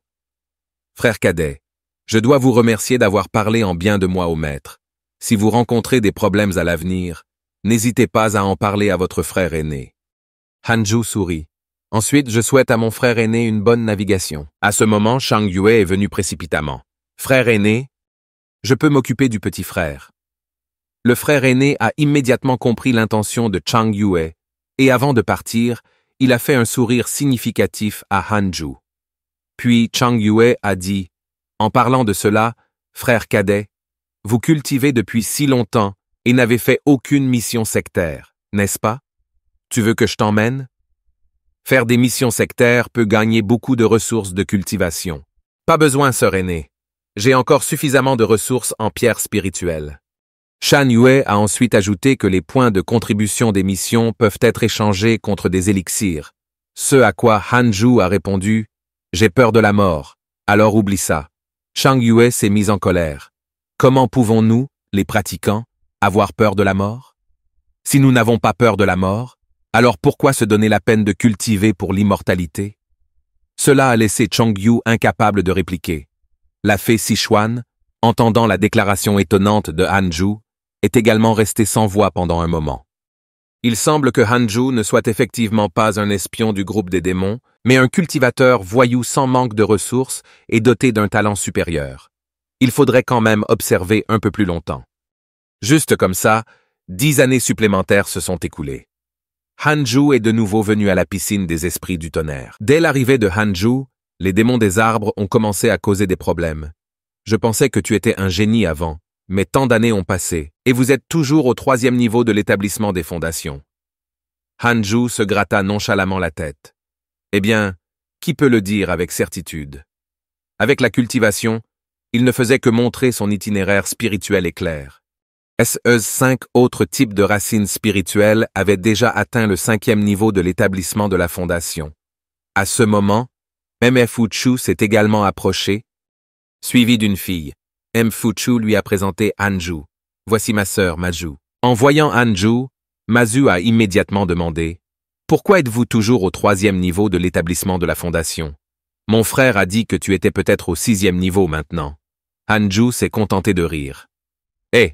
Frère cadet, je dois vous remercier d'avoir parlé en bien de moi au maître. Si vous rencontrez des problèmes à l'avenir, n'hésitez pas à en parler à votre frère aîné. Hanju sourit. Ensuite, je souhaite à mon frère aîné une bonne navigation. À ce moment, Chang Yue est venu précipitamment. Frère aîné, je peux m'occuper du petit frère. Le frère aîné a immédiatement compris l'intention de Chang Yue, et avant de partir, il a fait un sourire significatif à Hanju. Puis Chang Yue a dit, en parlant de cela, frère cadet, vous cultivez depuis si longtemps et n'avez fait aucune mission sectaire, n'est-ce pas? Tu veux que je t'emmène? Faire des missions sectaires peut gagner beaucoup de ressources de cultivation. Pas besoin, sœur aînée. J'ai encore suffisamment de ressources en pierres spirituelles. Shan Yue a ensuite ajouté que les points de contribution des missions peuvent être échangés contre des élixirs. Ce à quoi Hanju a répondu « J'ai peur de la mort, alors oublie ça ». Chang Yue s'est mis en colère. Comment pouvons-nous, les pratiquants, avoir peur de la mort? Si nous n'avons pas peur de la mort, alors pourquoi se donner la peine de cultiver pour l'immortalité? Cela a laissé Chang Yu incapable de répliquer. La fée Sichuan, entendant la déclaration étonnante de Hanju, est également restée sans voix pendant un moment. Il semble que Hanju ne soit effectivement pas un espion du groupe des démons, mais un cultivateur voyou sans manque de ressources et doté d'un talent supérieur. Il faudrait quand même observer un peu plus longtemps. Juste comme ça, 10 années supplémentaires se sont écoulées. Hanju est de nouveau venu à la piscine des esprits du tonnerre. Dès l'arrivée de Hanju, les démons des arbres ont commencé à causer des problèmes. Je pensais que tu étais un génie avant, mais tant d'années ont passé, et vous êtes toujours au 3e niveau de l'établissement des fondations. Hanju se gratta nonchalamment la tête. Eh bien, qui peut le dire avec certitude? Avec la cultivation, il ne faisait que montrer son itinéraire spirituel et clair. 5 autres types de racines spirituelles avaient déjà atteint le 5e niveau de l'établissement de la fondation. À ce moment, Mfuchu s'est également approché, suivi d'une fille. Mfuchu lui a présenté Hanju. Voici ma sœur, Maju. En voyant Hanju, Mazu a immédiatement demandé « Pourquoi êtes-vous toujours au 3e niveau de l'établissement de la fondation? Mon frère a dit que tu étais peut-être au 6e niveau maintenant. » Hanju s'est contenté de rire. « Hé,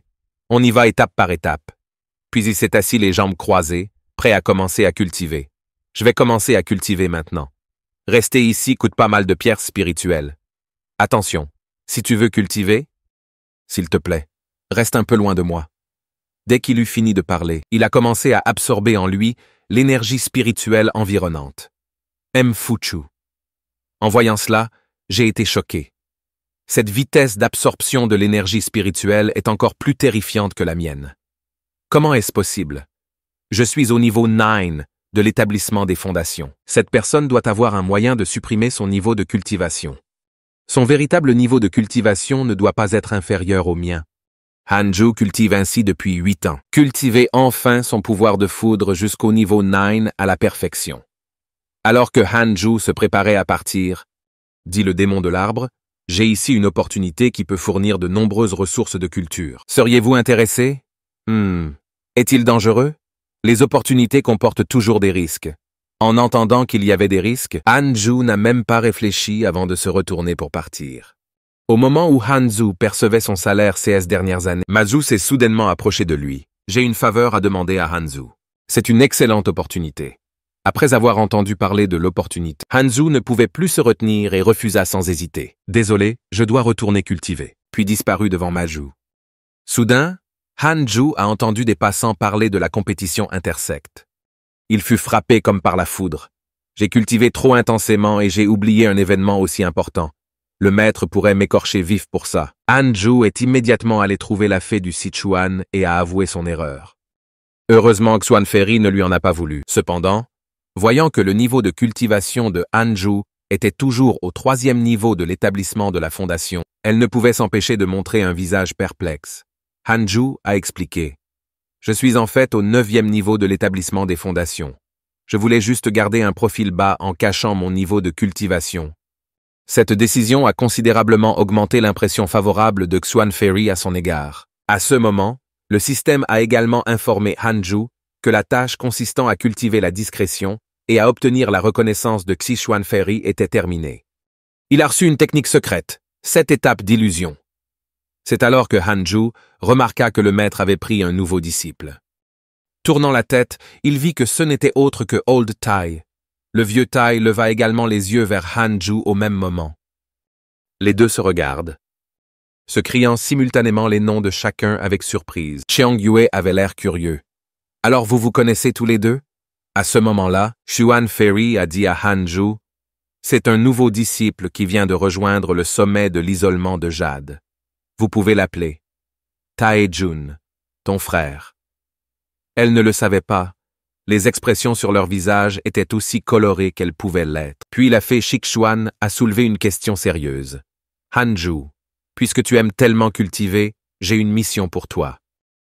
on y va étape par étape. » Puis il s'est assis les jambes croisées, prêt à commencer à cultiver. « Je vais commencer à cultiver maintenant. Rester ici coûte pas mal de pierres spirituelles. Attention, si tu veux cultiver, s'il te plaît, reste un peu loin de moi. » Dès qu'il eut fini de parler, il a commencé à absorber en lui l'énergie spirituelle environnante. Mfuchu. En voyant cela, j'ai été choqué. Cette vitesse d'absorption de l'énergie spirituelle est encore plus terrifiante que la mienne. Comment est-ce possible? Je suis au niveau 9 de l'établissement des fondations. Cette personne doit avoir un moyen de supprimer son niveau de cultivation. Son véritable niveau de cultivation ne doit pas être inférieur au mien. Hanju cultive ainsi depuis 8 ans. Cultiver enfin son pouvoir de foudre jusqu'au niveau 9 à la perfection. Alors que Hanju se préparait à partir, dit le démon de l'arbre, j'ai ici une opportunité qui peut fournir de nombreuses ressources de culture. Seriez-vous intéressé? Est-il dangereux? Les opportunités comportent toujours des risques. En entendant qu'il y avait des risques, Hanju n'a même pas réfléchi avant de se retourner pour partir. Au moment où Hanju percevait son salaire ces dernières années, Mazu s'est soudainement approché de lui. J'ai une faveur à demander à Hanju. C'est une excellente opportunité. Après avoir entendu parler de l'opportunité, Hanju ne pouvait plus se retenir et refusa sans hésiter. Désolé, je dois retourner cultiver. Puis disparut devant Maju. Soudain, Hanju a entendu des passants parler de la compétition intersecte. Il fut frappé comme par la foudre. J'ai cultivé trop intensément et j'ai oublié un événement aussi important. Le maître pourrait m'écorcher vif pour ça. Hanju est immédiatement allé trouver la fée du Sichuan et a avoué son erreur. Heureusement que Xuan Feri ne lui en a pas voulu. Cependant, voyant que le niveau de cultivation de Hanju était toujours au 3e niveau de l'établissement de la fondation, elle ne pouvait s'empêcher de montrer un visage perplexe. Hanju a expliqué. Je suis en fait au 9e niveau de l'établissement des fondations. Je voulais juste garder un profil bas en cachant mon niveau de cultivation. Cette décision a considérablement augmenté l'impression favorable de Xuan Feri à son égard. À ce moment, le système a également informé Hanju que la tâche consistant à cultiver la discrétion et à obtenir la reconnaissance de Xi Xuan Feri était terminée. Il a reçu une technique secrète, 7 étapes d'illusion. C'est alors que Hanju remarqua que le maître avait pris un nouveau disciple. Tournant la tête, il vit que ce n'était autre que Old Tai. Le vieux Tai leva également les yeux vers Hanju au même moment. Les deux se regardent, se criant simultanément les noms de chacun avec surprise. Xiang Yue avait l'air curieux. « Alors vous vous connaissez tous les deux ?» À ce moment-là, Xuan Feri a dit à Hanju, « C'est un nouveau disciple qui vient de rejoindre le sommet de l'isolement de Jade. Vous pouvez l'appeler Tae-jun, ton frère. » Elle ne le savait pas. Les expressions sur leur visage étaient aussi colorées qu'elles pouvaient l'être. Puis la fée Shixuan a soulevé une question sérieuse. « Hanju, puisque tu aimes tellement cultiver, j'ai une mission pour toi.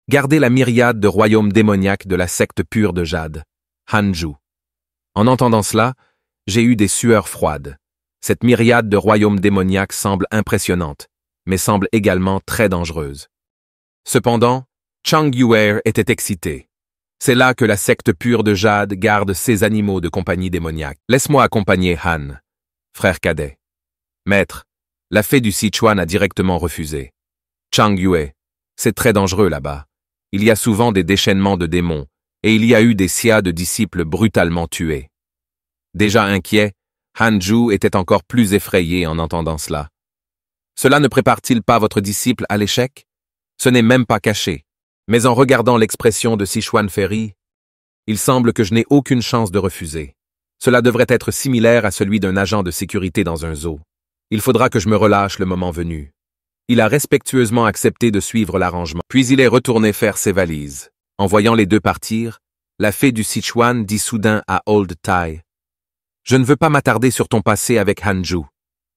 Garder la myriade de royaumes démoniaques de la secte pure de Jade. Hanju. » En entendant cela, j'ai eu des sueurs froides. Cette myriade de royaumes démoniaques semble impressionnante, mais semble également très dangereuse. Cependant, Chang Yue était excité. C'est là que la secte pure de Jade garde ses animaux de compagnie démoniaque. Laisse-moi accompagner Han, frère cadet. Maître, la fée du Sichuan a directement refusé. Chang Yue, c'est très dangereux là-bas. Il y a souvent des déchaînements de démons, et il y a eu des sias de disciples brutalement tués. Déjà inquiet, Hanju était encore plus effrayé en entendant cela. Cela ne prépare-t-il pas votre disciple à l'échec? Ce n'est même pas caché. Mais en regardant l'expression de Sichuan Feri, il semble que je n'ai aucune chance de refuser. Cela devrait être similaire à celui d'un agent de sécurité dans un zoo. Il faudra que je me relâche le moment venu. Il a respectueusement accepté de suivre l'arrangement. Puis il est retourné faire ses valises. En voyant les deux partir, la fée du Sichuan dit soudain à Old Tai, « Je ne veux pas m'attarder sur ton passé avec Hanju.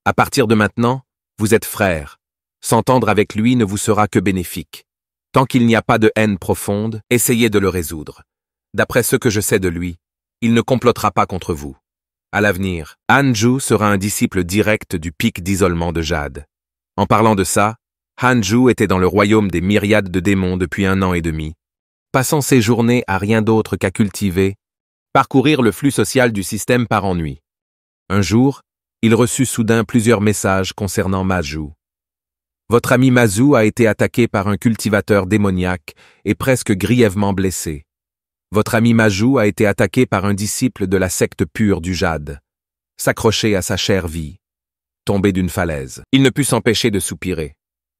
À partir de maintenant, vous êtes frères. S'entendre avec lui ne vous sera que bénéfique. Tant qu'il n'y a pas de haine profonde, essayez de le résoudre. D'après ce que je sais de lui, il ne complotera pas contre vous. À l'avenir, Hanju sera un disciple direct du pic d'isolement de Jade. » En parlant de ça, Hanju était dans le royaume des myriades de démons depuis 1 an et demi, passant ses journées à rien d'autre qu'à cultiver, parcourir le flux social du système par ennui. Un jour, il reçut soudain plusieurs messages concernant Maju. Votre ami Mazu a été attaqué par un cultivateur démoniaque et presque grièvement blessé. Votre ami Maju a été attaqué par un disciple de la secte pure du Jade, s'accrocher à sa chère vie, tombé d'une falaise. Il ne put s'empêcher de soupirer.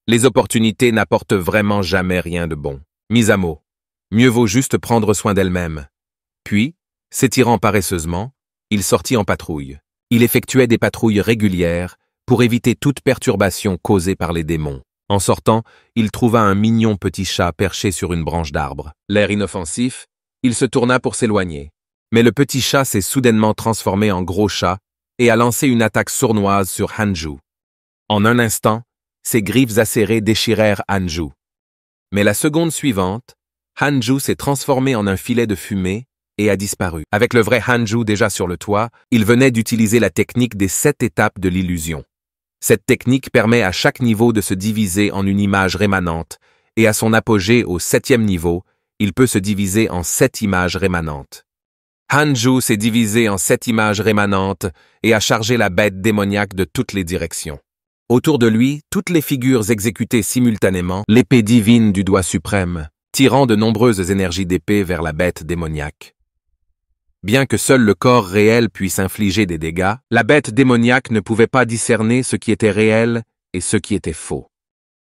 Les opportunités n'apportent vraiment jamais rien de bon. Mise à mot. Mieux vaut juste prendre soin d'elle-même. Puis, s'étirant paresseusement, il sortit en patrouille. Il effectuait des patrouilles régulières pour éviter toute perturbation causée par les démons. En sortant, il trouva un mignon petit chat perché sur une branche d'arbre. L'air inoffensif, il se tourna pour s'éloigner. Mais le petit chat s'est soudainement transformé en gros chat et a lancé une attaque sournoise sur Hanju. En un instant, ses griffes acérées déchirèrent Hanju. Mais la seconde suivante, Hanju s'est transformé en un filet de fumée et a disparu. Avec le vrai Hanju déjà sur le toit, il venait d'utiliser la technique des 7 étapes de l'illusion. Cette technique permet à chaque niveau de se diviser en une image rémanente, et à son apogée au 7e niveau, il peut se diviser en 7 images rémanentes. Hanju s'est divisé en 7 images rémanentes et a chargé la bête démoniaque de toutes les directions. Autour de lui, toutes les figures exécutaient simultanément l'épée divine du doigt suprême, tirant de nombreuses énergies d'épée vers la bête démoniaque. Bien que seul le corps réel puisse infliger des dégâts, la bête démoniaque ne pouvait pas discerner ce qui était réel et ce qui était faux.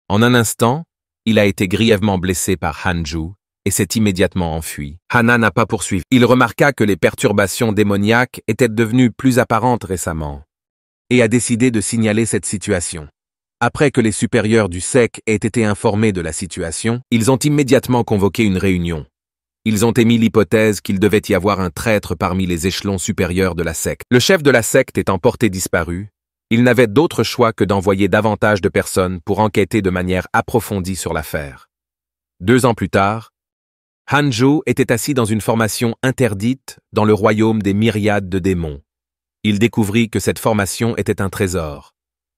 En un instant, il a été grièvement blessé par Hanju et s'est immédiatement enfui. Hana n'a pas poursuivi. Il remarqua que les perturbations démoniaques étaient devenues plus apparentes récemment et a décidé de signaler cette situation. Après que les supérieurs du SEC aient été informés de la situation, ils ont immédiatement convoqué une réunion. Ils ont émis l'hypothèse qu'il devait y avoir un traître parmi les échelons supérieurs de la secte. Le chef de la secte étant porté disparu, il n'avait d'autre choix que d'envoyer davantage de personnes pour enquêter de manière approfondie sur l'affaire. 2 ans plus tard, Hanju était assis dans une formation interdite dans le royaume des myriades de démons. Il découvrit que cette formation était un trésor.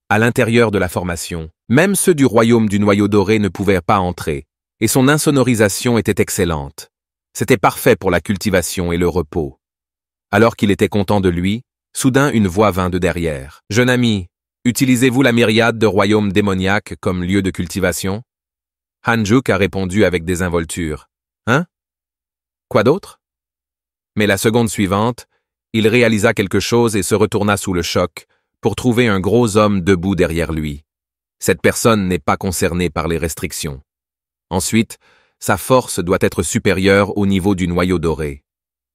À l'intérieur de la formation, même ceux du royaume du noyau doré ne pouvaient pas entrer, et son insonorisation était excellente. C'était parfait pour la cultivation et le repos. Alors qu'il était content de lui, soudain une voix vint de derrière. « Jeune ami, utilisez-vous la myriade de royaumes démoniaques comme lieu de cultivation ?» Hanjuk a répondu avec désinvolture. « Hein? Quoi d'autre ?» Mais la seconde suivante, il réalisa quelque chose et se retourna sous le choc pour trouver un gros homme debout derrière lui. Cette personne n'est pas concernée par les restrictions. Ensuite, sa force doit être supérieure au niveau du noyau doré.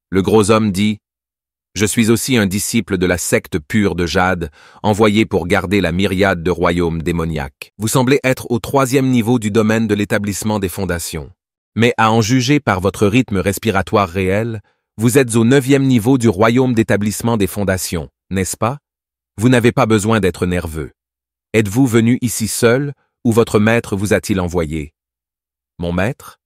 Le gros homme dit « Je suis aussi un disciple de la secte pure de Jade, envoyé pour garder la myriade de royaumes démoniaques. Vous semblez être au 3e niveau du domaine de l'établissement des fondations. Mais à en juger par votre rythme respiratoire réel, vous êtes au 9e niveau du royaume d'établissement des fondations, n'est-ce pas? Vous n'avez pas besoin d'être nerveux. Êtes-vous venu ici seul ou votre maître vous a-t-il envoyé? Mon maître?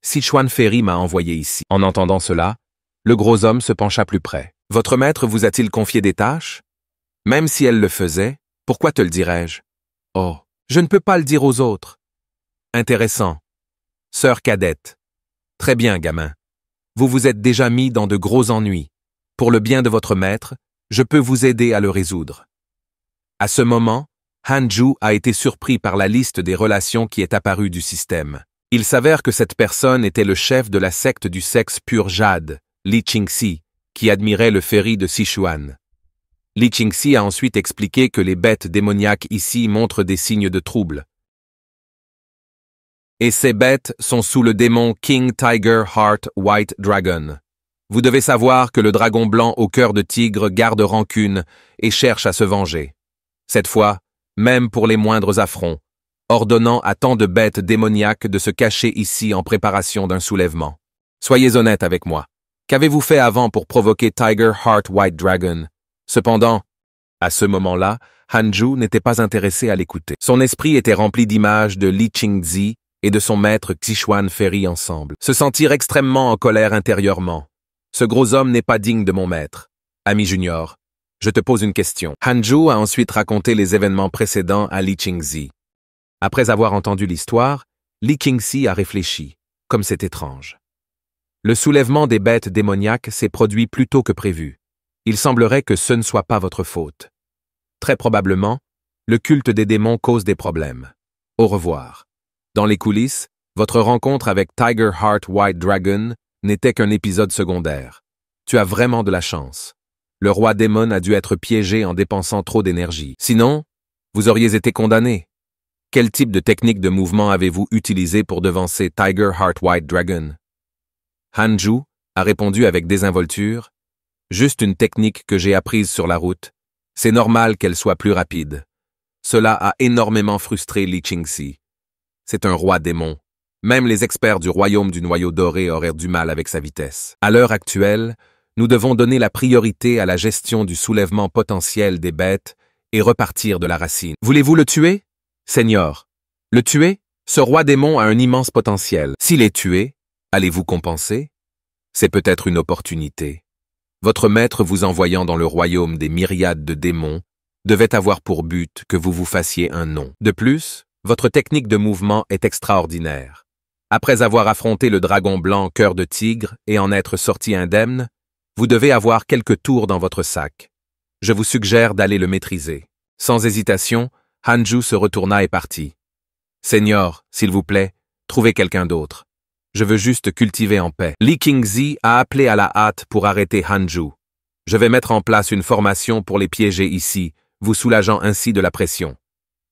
Sichuan Ferry m'a envoyé ici. En entendant cela, le gros homme se pencha plus près. Votre maître vous a-t-il confié des tâches? Même si elle le faisait, pourquoi te le dirais-je? Oh, je ne peux pas le dire aux autres. Intéressant. Sœur cadette. Très bien, gamin. Vous vous êtes déjà mis dans de gros ennuis. Pour le bien de votre maître, je peux vous aider à le résoudre. À ce moment, Hanju a été surpris par la liste des relations qui est apparue du système. Il s'avère que cette personne était le chef de la secte du sexe pur Jade, Li Qingxi, qui admirait le ferry de Sichuan. Li Qingxi a ensuite expliqué que les bêtes démoniaques ici montrent des signes de trouble. Et ces bêtes sont sous le démon King Tiger Heart White Dragon. Vous devez savoir que le dragon blanc au cœur de tigre garde rancune et cherche à se venger. Cette fois, même pour les moindres affronts, ordonnant à tant de bêtes démoniaques de se cacher ici en préparation d'un soulèvement. Soyez honnête avec moi. Qu'avez-vous fait avant pour provoquer Tiger Heart White Dragon? Cependant, à ce moment-là, Hanju n'était pas intéressé à l'écouter. Son esprit était rempli d'images de Li Qingzi et de son maître Sichuan Ferry ensemble. Se sentir extrêmement en colère intérieurement. Ce gros homme n'est pas digne de mon maître. Ami junior, je te pose une question. Hanju a ensuite raconté les événements précédents à Li Qingzi. Après avoir entendu l'histoire, Li Qingzi a réfléchi, comme c'est étrange. Le soulèvement des bêtes démoniaques s'est produit plus tôt que prévu. Il semblerait que ce ne soit pas votre faute. Très probablement, le culte des démons cause des problèmes. Au revoir. Dans les coulisses, votre rencontre avec Tiger Heart White Dragon n'était qu'un épisode secondaire. Tu as vraiment de la chance. Le roi démon a dû être piégé en dépensant trop d'énergie. Sinon, vous auriez été condamné. Quel type de technique de mouvement avez-vous utilisé pour devancer Tiger Heart White Dragon? Hanju a répondu avec désinvolture. Juste une technique que j'ai apprise sur la route. C'est normal qu'elle soit plus rapide. Cela a énormément frustré Li Qingxi. C'est un roi démon. Même les experts du royaume du noyau doré auraient du mal avec sa vitesse. À l'heure actuelle, nous devons donner la priorité à la gestion du soulèvement potentiel des bêtes et repartir de la racine. Voulez-vous le tuer? Seigneur, le tuer? Ce roi démon a un immense potentiel. S'il est tué, allez-vous compenser? C'est peut-être une opportunité. Votre maître vous envoyant dans le royaume des myriades de démons devait avoir pour but que vous vous fassiez un nom. De plus, votre technique de mouvement est extraordinaire. Après avoir affronté le dragon blanc cœur de tigre et en être sorti indemne, vous devez avoir quelques tours dans votre sac. Je vous suggère d'aller le maîtriser. Sans hésitation, Hanju se retourna et partit. Seigneur, s'il vous plaît, trouvez quelqu'un d'autre. Je veux juste cultiver en paix. Li Qingzi a appelé à la hâte pour arrêter Hanju. Je vais mettre en place une formation pour les piéger ici, vous soulageant ainsi de la pression.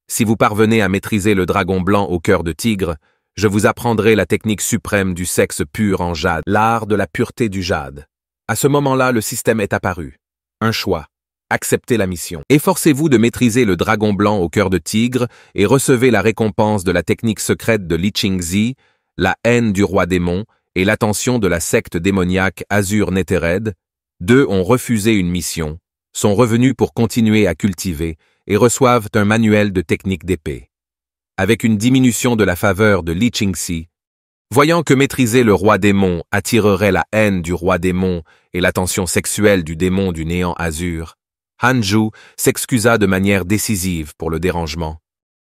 Si vous parvenez à maîtriser le dragon blanc au cœur de tigre, je vous apprendrai la technique suprême du sexe pur en jade, l'art de la pureté du jade. À ce moment-là, le système est apparu. Un choix. Acceptez la mission. Efforcez-vous de maîtriser le dragon blanc au cœur de tigre et recevez la récompense de la technique secrète de Li Qingzi, la haine du roi démon et l'attention de la secte démoniaque Azur Nethered. Deux ont refusé une mission, sont revenus pour continuer à cultiver et reçoivent un manuel de technique d'épée. Avec une diminution de la faveur de Li Qingzi, voyant que maîtriser le roi démon attirerait la haine du roi démon et l'attention sexuelle du démon du néant azur, Hanju s'excusa de manière décisive pour le dérangement.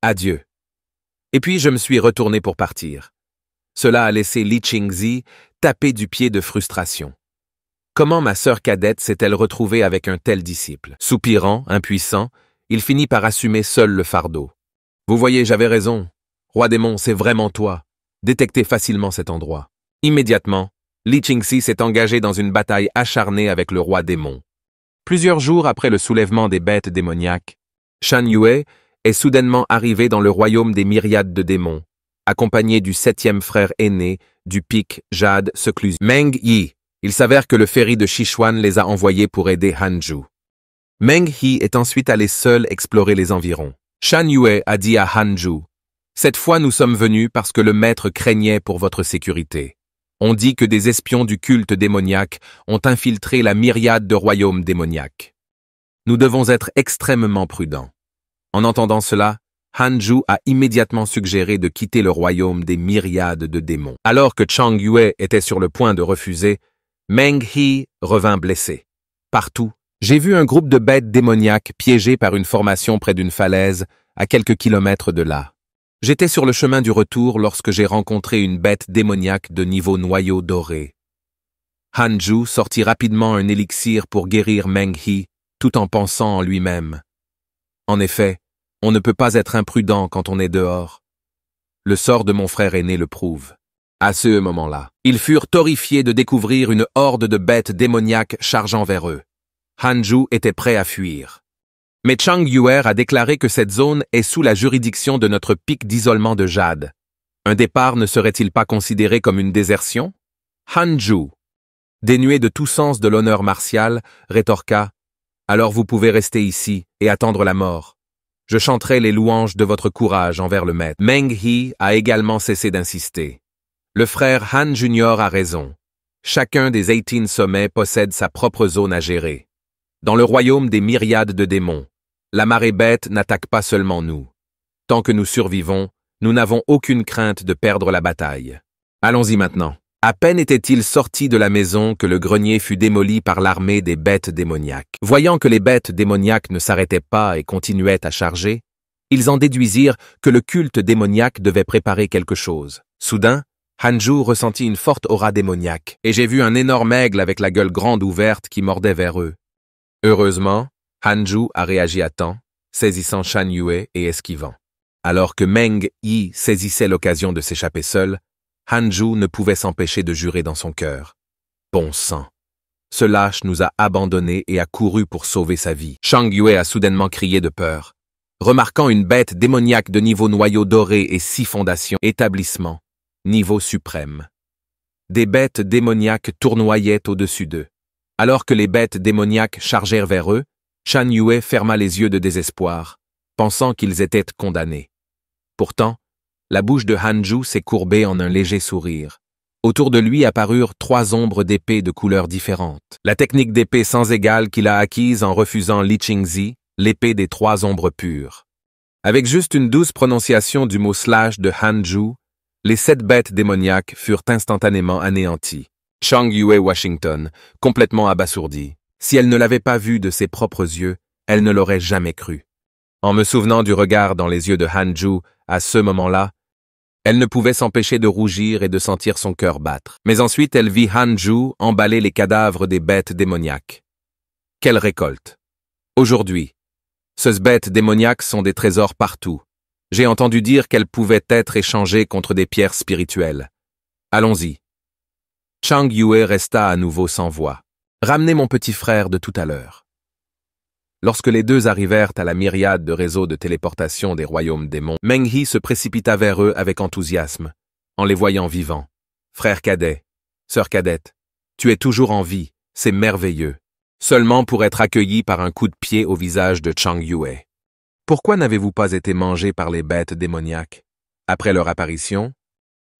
Adieu. Et puis je me suis retourné pour partir. Cela a laissé Li Qingzi taper du pied de frustration. Comment ma sœur cadette s'est-elle retrouvée avec un tel disciple? Soupirant, impuissant, il finit par assumer seul le fardeau. Vous voyez, j'avais raison. Roi démon, c'est vraiment toi. Détectez facilement cet endroit. Immédiatement, Li Qingzi s'est engagé dans une bataille acharnée avec le roi démon. Plusieurs jours après le soulèvement des bêtes démoniaques, Shan Yue est soudainement arrivé dans le royaume des myriades de démons, accompagné du 7e frère aîné du pic Jade Seclus, Meng Yi. Il s'avère que le ferry de Sichuan les a envoyés pour aider Hanju. Meng Yi est ensuite allé seul explorer les environs. Shan Yue a dit à Hanju, « Cette fois nous sommes venus parce que le maître craignait pour votre sécurité. On dit que des espions du culte démoniaque ont infiltré la myriade de royaumes démoniaques. Nous devons être extrêmement prudents. » En entendant cela, Hanju a immédiatement suggéré de quitter le royaume des myriades de démons. Alors que Chang Yue était sur le point de refuser, Meng Yi revint blessé. Partout, j'ai vu un groupe de bêtes démoniaques piégées par une formation près d'une falaise, à quelques kilomètres de là. J'étais sur le chemin du retour lorsque j'ai rencontré une bête démoniaque de niveau noyau doré. Hanju sortit rapidement un élixir pour guérir Meng Yi, tout en pensant en lui-même. En effet, on ne peut pas être imprudent quand on est dehors. Le sort de mon frère aîné le prouve. À ce moment-là, ils furent horrifiés de découvrir une horde de bêtes démoniaques chargeant vers eux. Hanju était prêt à fuir. Mais Chang Yue a déclaré que cette zone est sous la juridiction de notre pic d'isolement de jade. Un départ ne serait-il pas considéré comme une désertion? Hanju, dénué de tout sens de l'honneur martial, rétorqua « Alors vous pouvez rester ici et attendre la mort. Je chanterai les louanges de votre courage envers le maître. » Meng Yi a également cessé d'insister. Le frère Han Junior a raison. Chacun des 18 sommets possède sa propre zone à gérer. Dans le royaume des myriades de démons, la marée bête n'attaque pas seulement nous. Tant que nous survivons, nous n'avons aucune crainte de perdre la bataille. Allons-y maintenant. À peine était-il sorti de la maison que le grenier fut démoli par l'armée des bêtes démoniaques. Voyant que les bêtes démoniaques ne s'arrêtaient pas et continuaient à charger, ils en déduisirent que le culte démoniaque devait préparer quelque chose. Soudain, Hanju ressentit une forte aura démoniaque, et j'ai vu un énorme aigle avec la gueule grande ouverte qui mordait vers eux. Heureusement, Hanju a réagi à temps, saisissant Shan Yue et esquivant. Alors que Meng Yi saisissait l'occasion de s'échapper seul, Hanju ne pouvait s'empêcher de jurer dans son cœur. Bon sang! Ce lâche nous a abandonnés et a couru pour sauver sa vie. Chang Yue a soudainement crié de peur. Remarquant une bête démoniaque de niveau noyau doré et 6 fondations, établissement, niveau suprême. Des bêtes démoniaques tournoyaient au-dessus d'eux. Alors que les bêtes démoniaques chargèrent vers eux, Shan Yue ferma les yeux de désespoir, pensant qu'ils étaient condamnés. Pourtant, la bouche de Hanju s'est courbée en un léger sourire. Autour de lui apparurent 3 ombres d'épée de couleurs différentes. La technique d'épée sans égale qu'il a acquise en refusant Li Qingzi, l'épée des 3 ombres pures. Avec juste une douce prononciation du mot slash de Hanju, les 7 bêtes démoniaques furent instantanément anéanties. Chang Yue Washington, complètement abasourdie. Si elle ne l'avait pas vu de ses propres yeux, elle ne l'aurait jamais cru. En me souvenant du regard dans les yeux de Hanju, à ce moment-là, elle ne pouvait s'empêcher de rougir et de sentir son cœur battre. Mais ensuite, elle vit Hanju emballer les cadavres des bêtes démoniaques. Quelle récolte! Aujourd'hui, ces bêtes démoniaques sont des trésors partout. J'ai entendu dire qu'elles pouvaient être échangées contre des pierres spirituelles. Allons-y. Chang Yue resta à nouveau sans voix. Ramenez mon petit frère de tout à l'heure. Lorsque les deux arrivèrent à la myriade de réseaux de téléportation des royaumes démons, Meng Yi se précipita vers eux avec enthousiasme. en les voyant vivants. Frère cadet, sœur cadette, tu es toujours en vie, c'est merveilleux. Seulement pour être accueilli par un coup de pied au visage de Chang Yue. Pourquoi n'avez-vous pas été mangé par les bêtes démoniaques? Après leur apparition,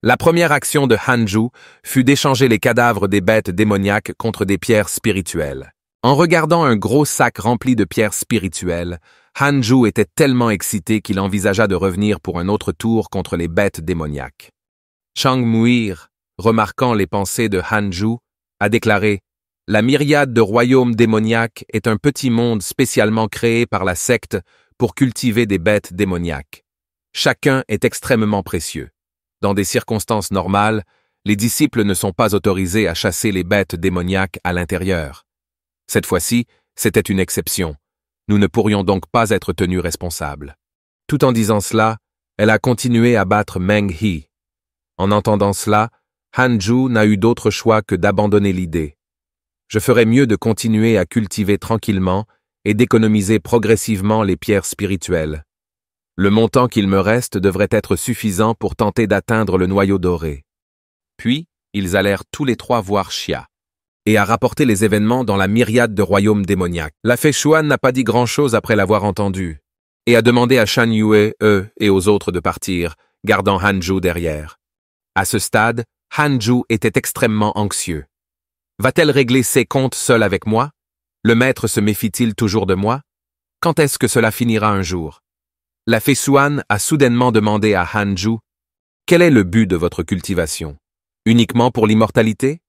la première action de Hanju fut d'échanger les cadavres des bêtes démoniaques contre des pierres spirituelles. En regardant un gros sac rempli de pierres spirituelles, Hanju était tellement excité qu'il envisagea de revenir pour un autre tour contre les bêtes démoniaques. Chang Muir, remarquant les pensées de Hanju, a déclaré « La myriade de royaumes démoniaques est un petit monde spécialement créé par la secte pour cultiver des bêtes démoniaques. Chacun est extrêmement précieux. Dans des circonstances normales, les disciples ne sont pas autorisés à chasser les bêtes démoniaques à l'intérieur. Cette fois-ci, c'était une exception. Nous ne pourrions donc pas être tenus responsables. » Tout en disant cela, elle a continué à battre Meng He. En entendant cela, Hanju n'a eu d'autre choix que d'abandonner l'idée. Je ferais mieux de continuer à cultiver tranquillement et d'économiser progressivement les pierres spirituelles. Le montant qu'il me reste devrait être suffisant pour tenter d'atteindre le noyau doré. Puis, ils allèrent tous les trois voir Xia et à rapporter les événements dans la myriade de royaumes démoniaques. La fée Xuan n'a pas dit grand-chose après l'avoir entendu et a demandé à Shan Yue, et aux autres de partir, gardant Hanju derrière. À ce stade, Hanju était extrêmement anxieux. Va-t-elle régler ses comptes seule avec moi? Le maître se méfie-t-il toujours de moi? Quand est-ce que cela finira un jour? La fée Xuan a soudainement demandé à Hanju « Quel est le but de votre cultivation? Uniquement pour l'immortalité ?»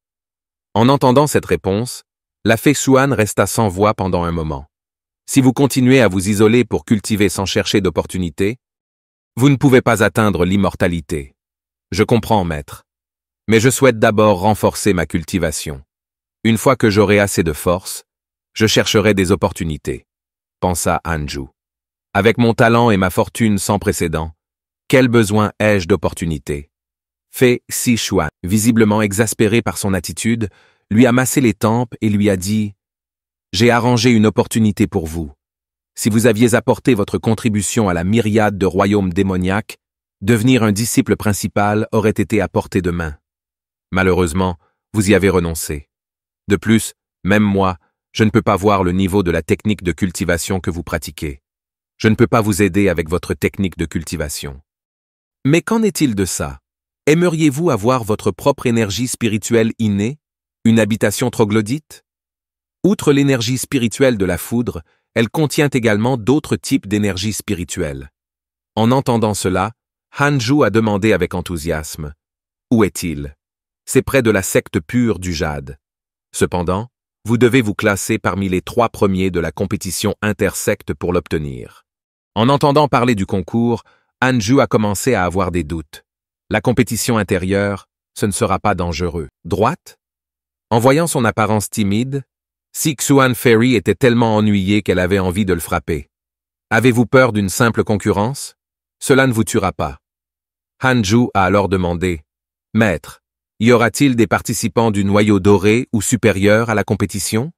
En entendant cette réponse, la fée Xuan resta sans voix pendant un moment. Si vous continuez à vous isoler pour cultiver sans chercher d'opportunité, vous ne pouvez pas atteindre l'immortalité. Je comprends, maître. Mais je souhaite d'abord renforcer ma cultivation. Une fois que j'aurai assez de force, je chercherai des opportunités, pensa Hanju. Avec mon talent et ma fortune sans précédent, quel besoin ai-je d'opportunités? Fei Sichuan, visiblement exaspéré par son attitude, lui a massé les tempes et lui a dit « J'ai arrangé une opportunité pour vous. Si vous aviez apporté votre contribution à la myriade de royaumes démoniaques, devenir un disciple principal aurait été à portée de main. Malheureusement, vous y avez renoncé. De plus, même moi, je ne peux pas voir le niveau de la technique de cultivation que vous pratiquez. Je ne peux pas vous aider avec votre technique de cultivation. Mais qu'en est-il de ça? Aimeriez-vous avoir votre propre énergie spirituelle innée, une habitation troglodyte? Outre l'énergie spirituelle de la foudre, elle contient également d'autres types d'énergie spirituelle. En entendant cela, Hanju a demandé avec enthousiasme « Où est-il? C'est près de la secte pure du jade. Cependant, vous devez vous classer parmi les 3 premiers de la compétition intersecte pour l'obtenir. » En entendant parler du concours, Hanju a commencé à avoir des doutes. La compétition intérieure, ce ne sera pas dangereux. Droite? En voyant son apparence timide, Sixuan Fairy était tellement ennuyée qu'elle avait envie de le frapper. Avez-vous peur d'une simple concurrence? Cela ne vous tuera pas. Hanju a alors demandé « Maître, y aura-t-il des participants du noyau doré ou supérieur à la compétition ?»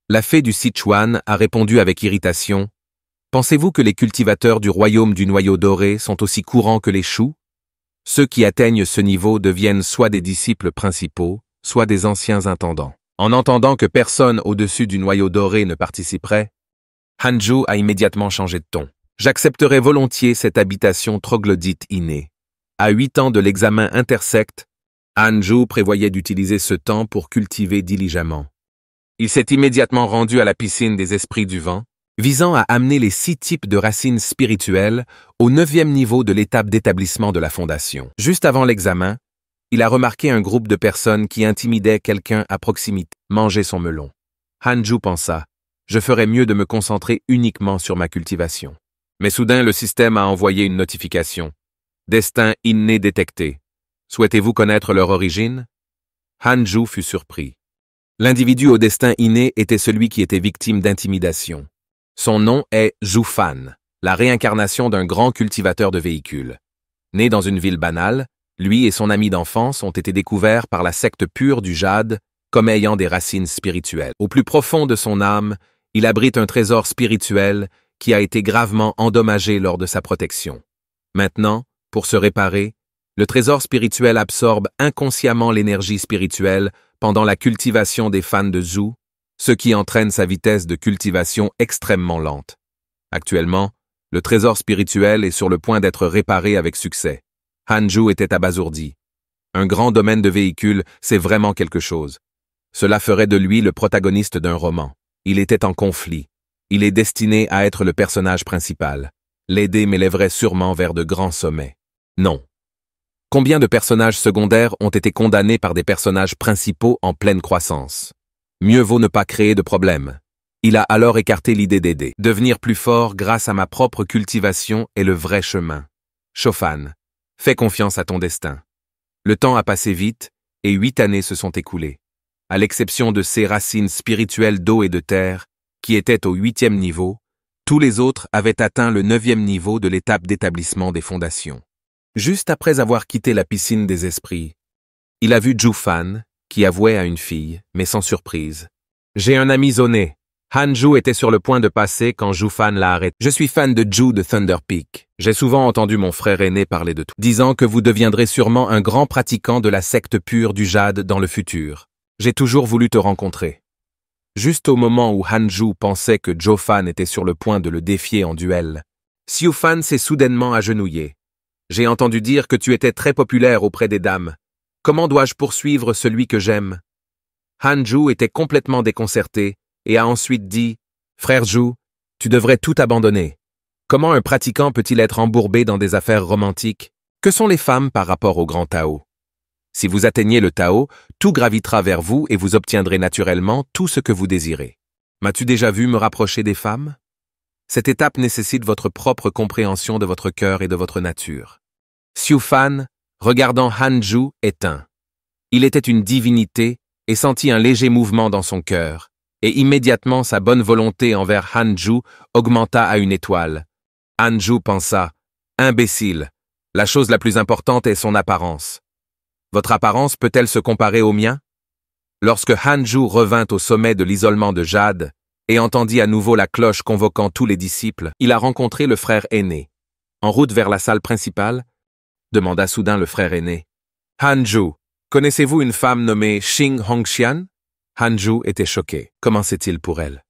La fée du Sichuan a répondu avec irritation « Pensez-vous que les cultivateurs du royaume du noyau doré sont aussi courants que les choux? Ceux qui atteignent ce niveau deviennent soit des disciples principaux, soit des anciens intendants. » En entendant que personne au-dessus du noyau doré ne participerait, Hanju a immédiatement changé de ton. « J'accepterai volontiers cette habitation troglodyte innée. À 8 ans de l'examen intersecte, Hanju prévoyait d'utiliser ce temps pour cultiver diligemment. Il s'est immédiatement rendu à la piscine des esprits du vent, visant à amener les 6 types de racines spirituelles au 9e niveau de l'étape d'établissement de la fondation. Juste avant l'examen, il a remarqué un groupe de personnes qui intimidaient quelqu'un à proximité, manger son melon. Hanju pensa, je ferais mieux de me concentrer uniquement sur ma cultivation. Mais soudain, le système a envoyé une notification. Destin inné détecté. Souhaitez-vous connaître leur origine? Hanju fut surpris. L'individu au destin inné était celui qui était victime d'intimidation. Son nom est Zhu Fan, la réincarnation d'un grand cultivateur de véhicules. Né dans une ville banale, lui et son ami d'enfance ont été découverts par la secte pure du jade comme ayant des racines spirituelles. Au plus profond de son âme, il abrite un trésor spirituel qui a été gravement endommagé lors de sa protection. Maintenant, pour se réparer, Le trésor spirituel absorbe inconsciemment l'énergie spirituelle pendant la cultivation des fans de Zhu, ce qui entraîne sa vitesse de cultivation extrêmement lente. Actuellement, le trésor spirituel est sur le point d'être réparé avec succès. Han Zhu était abasourdi. Un grand domaine de véhicules, c'est vraiment quelque chose. Cela ferait de lui le protagoniste d'un roman. Il était en conflit. Il est destiné à être le personnage principal. L'aider m'élèverait sûrement vers de grands sommets. Non. Combien de personnages secondaires ont été condamnés par des personnages principaux en pleine croissance? Mieux vaut ne pas créer de problème. Il a alors écarté l'idée d'aider. Devenir plus fort grâce à ma propre cultivation est le vrai chemin. Shofan, fais confiance à ton destin. Le temps a passé vite et 8 années se sont écoulées. À l'exception de ces racines spirituelles d'eau et de terre, qui étaient au 8e niveau, tous les autres avaient atteint le 9e niveau de l'étape d'établissement des fondations. Juste après avoir quitté la piscine des esprits, il a vu Zhu Fan, qui avouait à une fille, mais sans surprise. « J'ai un ami zoné. » Han Zhu était sur le point de passer quand Zhu Fan l'a arrêté. « Je suis fan de Zhu de Thunder Peak. J'ai souvent entendu mon frère aîné parler de tout, disant que vous deviendrez sûrement un grand pratiquant de la secte pure du jade dans le futur. J'ai toujours voulu te rencontrer. » Juste au moment où Han Zhu pensait que Zhu Fan était sur le point de le défier en duel, Xiu Fan s'est soudainement agenouillé. « J'ai entendu dire que tu étais très populaire auprès des dames. Comment dois-je poursuivre celui que j'aime ?» Han Zhu était complètement déconcerté et a ensuite dit « Frère Zhu, tu devrais tout abandonner. Comment un pratiquant peut-il être embourbé dans des affaires romantiques? Que sont les femmes par rapport au grand Tao? Si vous atteignez le Tao, tout gravitera vers vous et vous obtiendrez naturellement tout ce que vous désirez. M'as-tu déjà vu me rapprocher des femmes? Cette étape nécessite votre propre compréhension de votre cœur et de votre nature. » Xiu Fan, regardant Han Zhu, éteint. Il était une divinité et sentit un léger mouvement dans son cœur, et immédiatement sa bonne volonté envers Han Zhu augmenta à une étoile. Han Zhu pensa « Imbécile, la chose la plus importante est son apparence. Votre apparence peut-elle se comparer au mien? » Lorsque Han Zhu revint au sommet de l'isolement de Jade et entendit à nouveau la cloche convoquant tous les disciples, il a rencontré le frère aîné. En route vers la salle principale, demanda soudain le frère aîné. « Han Zhu, connaissez-vous une femme nommée Xing Hongxian ?» Han Zhu était choqué. Comment c'est-il pour elle?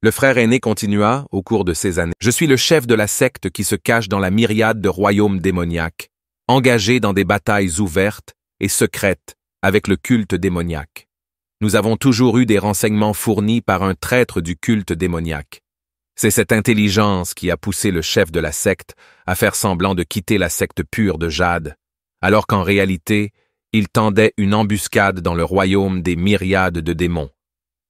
Le frère aîné continua, au cours de ces années. « Je suis le chef de la secte qui se cache dans la myriade de royaumes démoniaques, engagé dans des batailles ouvertes et secrètes avec le culte démoniaque. Nous avons toujours eu des renseignements fournis par un traître du culte démoniaque. C'est cette intelligence qui a poussé le chef de la secte à faire semblant de quitter la secte pure de Jade, alors qu'en réalité, il tendait une embuscade dans le royaume des myriades de démons.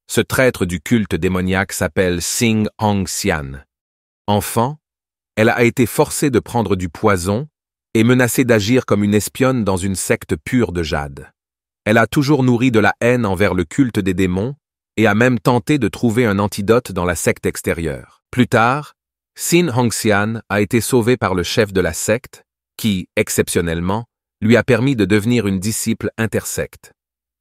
Ce traître du culte démoniaque s'appelle Xing Hongxian. Enfant, elle a été forcée de prendre du poison et menacée d'agir comme une espionne dans une secte pure de Jade. Elle a toujours nourri de la haine envers le culte des démons et a même tenté de trouver un antidote dans la secte extérieure. Plus tard, Xing Hongxian a été sauvée par le chef de la secte, qui, exceptionnellement, lui a permis de devenir une disciple intersecte.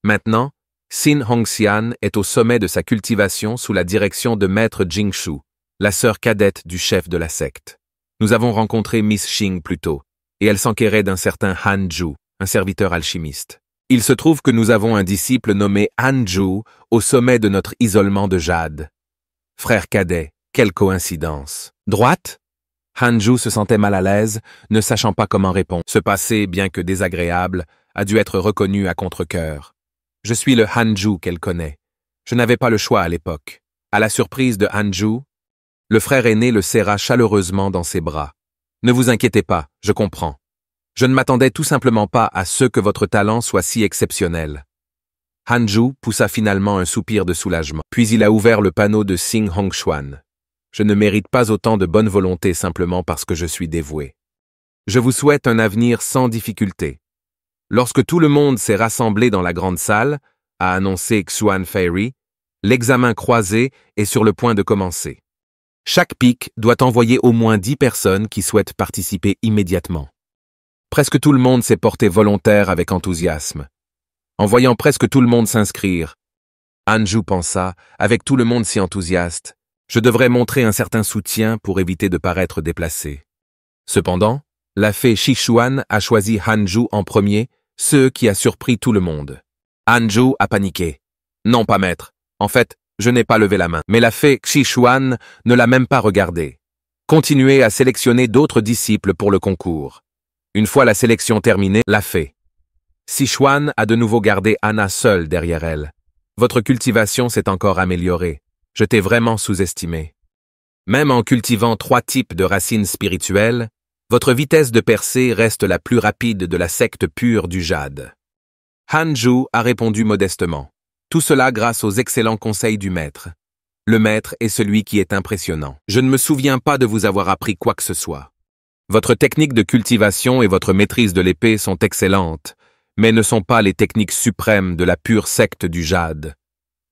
Maintenant, Xing Hongxian est au sommet de sa cultivation sous la direction de Maître Jingshu, la sœur cadette du chef de la secte. Nous avons rencontré Miss Xing plus tôt, et elle s'enquérait d'un certain Han Zhu, un serviteur alchimiste. Il se trouve que nous avons un disciple nommé Han Zhu au sommet de notre isolement de Jade. Frère cadet, quelle coïncidence. Droite? Han Zhu se sentait mal à l'aise, ne sachant pas comment répondre. Ce passé, bien que désagréable, a dû être reconnu à contre-cœur. Je suis le Han Zhu qu'elle connaît. Je n'avais pas le choix à l'époque. À la surprise de Han Zhu, le frère aîné le serra chaleureusement dans ses bras. Ne vous inquiétez pas, je comprends. Je ne m'attendais tout simplement pas à ce que votre talent soit si exceptionnel. Han Zhu poussa finalement un soupir de soulagement. Puis il a ouvert le panneau de Xing Hongxuan. Je ne mérite pas autant de bonne volonté simplement parce que je suis dévoué. Je vous souhaite un avenir sans difficulté. Lorsque tout le monde s'est rassemblé dans la grande salle, a annoncé Xuan Fairy, l'examen croisé est sur le point de commencer. Chaque pic doit envoyer au moins 10 personnes qui souhaitent participer immédiatement. Presque tout le monde s'est porté volontaire avec enthousiasme. En voyant presque tout le monde s'inscrire, Han Zhu pensa, avec tout le monde si enthousiaste, je devrais montrer un certain soutien pour éviter de paraître déplacé. Cependant, La fée Sichuan a choisi Hanju en premier, ce qui a surpris tout le monde. Hanju a paniqué. Non pas maître, en fait, je n'ai pas levé la main. Mais la fée Sichuan ne l'a même pas regardé. Continuez à sélectionner d'autres disciples pour le concours. Une fois la sélection terminée, la fée Sichuan a de nouveau gardé Anna seule derrière elle. Votre cultivation s'est encore améliorée. Je t'ai vraiment sous-estimé. Même en cultivant 3 types de racines spirituelles, votre vitesse de percée reste la plus rapide de la secte pure du jade. Hanju a répondu modestement. Tout cela grâce aux excellents conseils du maître. Le maître est celui qui est impressionnant. Je ne me souviens pas de vous avoir appris quoi que ce soit. Votre technique de cultivation et votre maîtrise de l'épée sont excellentes, mais ne sont pas les techniques suprêmes de la pure secte du jade.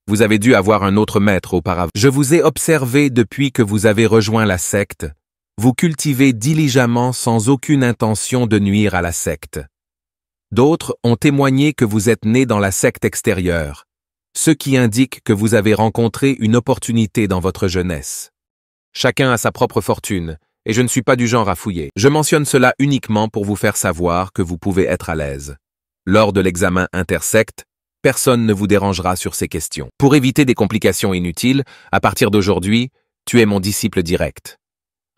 Vous avez dû avoir un autre maître auparavant. Je vous ai observé depuis que vous avez rejoint la secte. Vous cultivez diligemment sans aucune intention de nuire à la secte. D'autres ont témoigné que vous êtes né dans la secte extérieure, ce qui indique que vous avez rencontré une opportunité dans votre jeunesse. Chacun a sa propre fortune, et je ne suis pas du genre à fouiller. Je mentionne cela uniquement pour vous faire savoir que vous pouvez être à l'aise. Lors de l'examen intersecte, personne ne vous dérangera sur ces questions. Pour éviter des complications inutiles, à partir d'aujourd'hui, tu es mon disciple direct.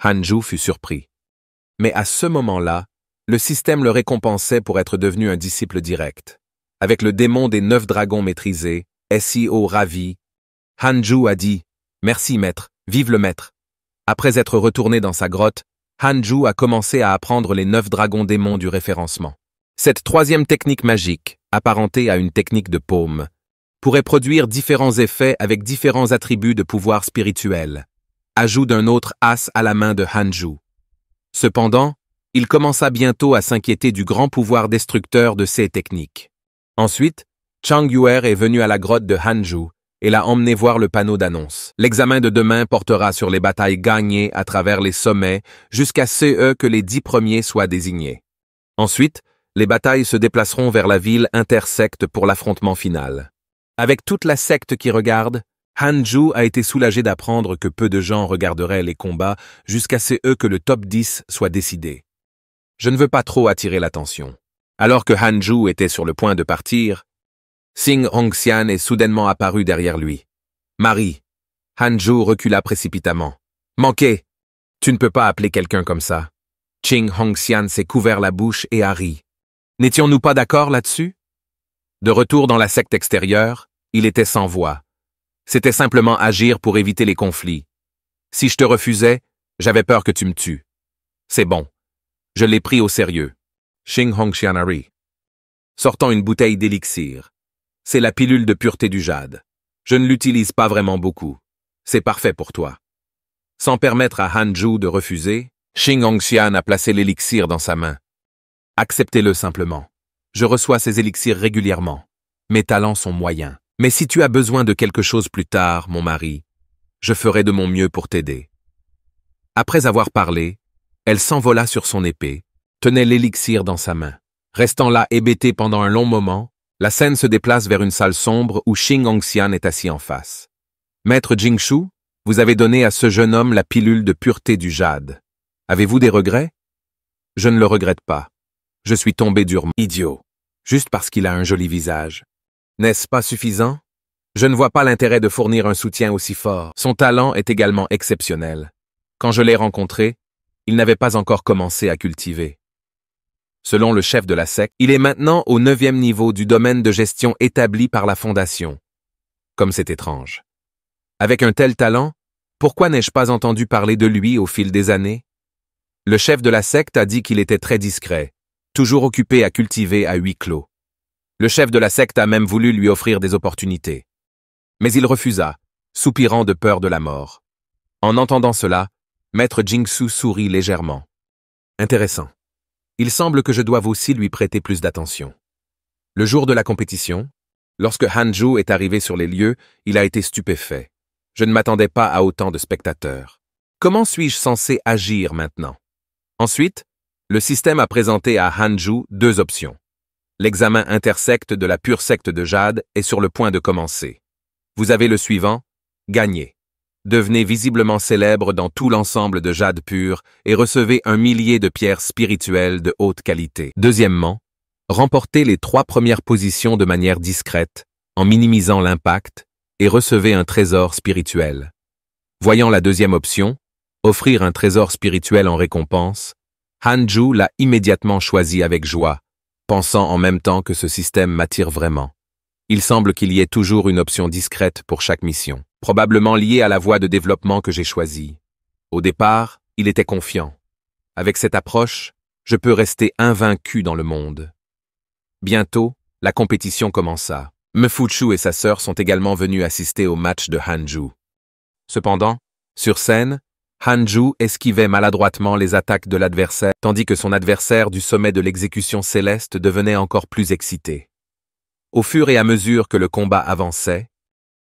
Hanju fut surpris. Mais à ce moment-là, le système le récompensait pour être devenu un disciple direct. Avec le démon des 9 dragons maîtrisé, SEO ravi, Hanju a dit « Merci maître, vive le maître ». Après être retourné dans sa grotte, Hanju a commencé à apprendre les 9 dragons démons du référencement. Cette 3e technique magique, apparentée à une technique de paume, pourrait produire différents effets avec différents attributs de pouvoir spirituel. Ajout d'un autre as à la main de Hanju. Cependant, il commença bientôt à s'inquiéter du grand pouvoir destructeur de ces techniques. Ensuite, Chang Yuer est venu à la grotte de Hanju et l'a emmené voir le panneau d'annonce. L'examen de demain portera sur les batailles gagnées à travers les sommets jusqu'à ce que les 10 premiers soient désignés. Ensuite, les batailles se déplaceront vers la ville intersecte pour l'affrontement final. Avec toute la secte qui regarde, Hanju a été soulagé d'apprendre que peu de gens regarderaient les combats jusqu'à ce que le top 10 soit décidé. Je ne veux pas trop attirer l'attention. Alors que Hanju était sur le point de partir, Xing Hongxian est soudainement apparu derrière lui. « Marie !» Hanju recula précipitamment. « Manqué ! Tu ne peux pas appeler quelqu'un comme ça. » Xing Hongxian s'est couvert la bouche et a ri. N'étions-nous pas d'accord là-dessus? De retour dans la secte extérieure, il était sans voix. C'était simplement agir pour éviter les conflits. Si je te refusais, j'avais peur que tu me tues. C'est bon. Je l'ai pris au sérieux. Xing Hongxian a ri. Sortant une bouteille d'élixir. C'est la pilule de pureté du jade. Je ne l'utilise pas vraiment beaucoup. C'est parfait pour toi. Sans permettre à Hanju de refuser, Xing Hongxian a placé l'élixir dans sa main. Acceptez-le simplement. Je reçois ces élixirs régulièrement. Mes talents sont moyens. Mais si tu as besoin de quelque chose plus tard, mon mari, je ferai de mon mieux pour t'aider. Après avoir parlé, elle s'envola sur son épée, tenait l'élixir dans sa main. Restant là hébétée pendant un long moment, la scène se déplace vers une salle sombre où Xing Hongxian est assis en face. Maître Jingshu, vous avez donné à ce jeune homme la pilule de pureté du jade. Avez-vous des regrets? Je ne le regrette pas. Je suis tombé durement. Idiot. Juste parce qu'il a un joli visage. N'est-ce pas suffisant? Je ne vois pas l'intérêt de fournir un soutien aussi fort. Son talent est également exceptionnel. Quand je l'ai rencontré, il n'avait pas encore commencé à cultiver. Selon le chef de la secte, il est maintenant au 9e niveau du domaine de gestion établi par la Fondation. Comme c'est étrange. Avec un tel talent, pourquoi n'ai-je pas entendu parler de lui au fil des années? Le chef de la secte a dit qu'il était très discret, toujours occupé à cultiver à huis clos. Le chef de la secte a même voulu lui offrir des opportunités. Mais il refusa, soupirant de peur de la mort. En entendant cela, Maître Jingshu sourit légèrement. Intéressant. Il semble que je doive aussi lui prêter plus d'attention. Le jour de la compétition, lorsque Hanju est arrivé sur les lieux, il a été stupéfait. Je ne m'attendais pas à autant de spectateurs. Comment suis-je censé agir maintenant? Ensuite, le système a présenté à Hanju 2 options. L'examen intersecte de la pure secte de jade est sur le point de commencer. Vous avez le suivant, gagner. devenez visiblement célèbre dans tout l'ensemble de jade pur et recevez 1 millier de pierres spirituelles de haute qualité. Deuxièmement, remportez les 3 premières positions de manière discrète, en minimisant l'impact, et recevez un trésor spirituel. Voyant la deuxième option, offrir un trésor spirituel en récompense, Hanju l'a immédiatement choisi avec joie, pensant en même temps que ce système m'attire vraiment. Il semble qu'il y ait toujours une option discrète pour chaque mission, probablement liée à la voie de développement que j'ai choisie. Au départ, il était confiant. Avec cette approche, je peux rester invaincu dans le monde. Bientôt, la compétition commença. Mfuchu et sa sœur sont également venus assister au match de Hanju. Cependant, sur scène, Hanju esquivait maladroitement les attaques de l'adversaire, tandis que son adversaire du sommet de l'exécution céleste devenait encore plus excité. Au fur et à mesure que le combat avançait,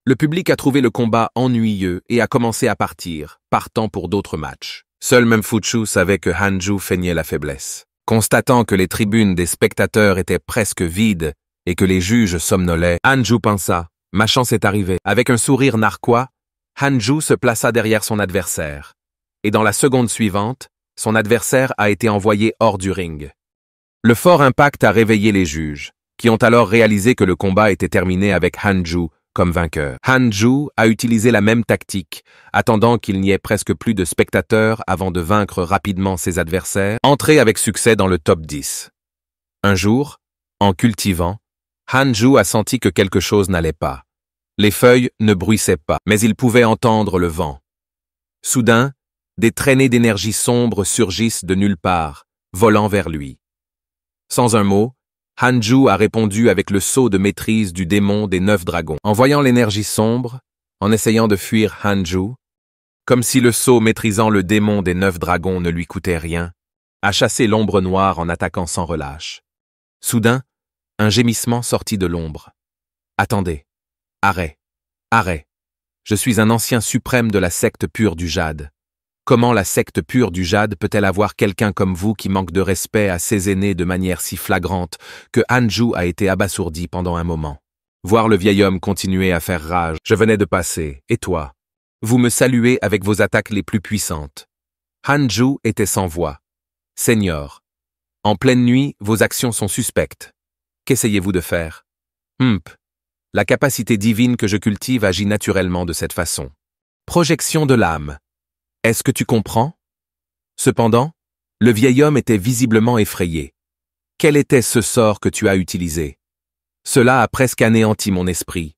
le public a trouvé le combat ennuyeux et a commencé à partir, partant pour d'autres matchs. Seul Mfuchu savait que Hanju feignait la faiblesse. Constatant que les tribunes des spectateurs étaient presque vides et que les juges somnolaient, Hanju pensa « Ma chance est arrivée ». Avec un sourire narquois, Hanju se plaça derrière son adversaire. Et dans la seconde suivante, son adversaire a été envoyé hors du ring. Le fort impact a réveillé les juges, qui ont alors réalisé que le combat était terminé avec Hanju comme vainqueur. Hanju a utilisé la même tactique, attendant qu'il n'y ait presque plus de spectateurs avant de vaincre rapidement ses adversaires, entré avec succès dans le top 10. Un jour, en cultivant, Hanju a senti que quelque chose n'allait pas. Les feuilles ne bruissaient pas, mais il pouvait entendre le vent. Soudain, des traînées d'énergie sombre surgissent de nulle part, volant vers lui. Sans un mot, Hanju a répondu avec le sceau de maîtrise du démon des 9 dragons. En voyant l'énergie sombre, en essayant de fuir Hanju, comme si le sceau maîtrisant le démon des 9 dragons ne lui coûtait rien, a chassé l'ombre noire en attaquant sans relâche. Soudain, un gémissement sortit de l'ombre. « Attendez. Arrêt. Arrêt. Je suis un ancien suprême de la secte pure du jade. Comment la secte pure du jade peut-elle avoir quelqu'un comme vous qui manque de respect à ses aînés de manière si flagrante que Hanju a été abasourdi pendant un moment. Voir le vieil homme continuer à faire rage, je venais de passer, et toi? Vous me saluez avec vos attaques les plus puissantes. Hanju était sans voix. Seigneur, en pleine nuit, vos actions sont suspectes. Qu'essayez-vous de faire? La capacité divine que je cultive agit naturellement de cette façon. Projection de l'âme. Est-ce que tu comprends? Cependant, le vieil homme était visiblement effrayé. Quel était ce sort que tu as utilisé? Cela a presque anéanti mon esprit.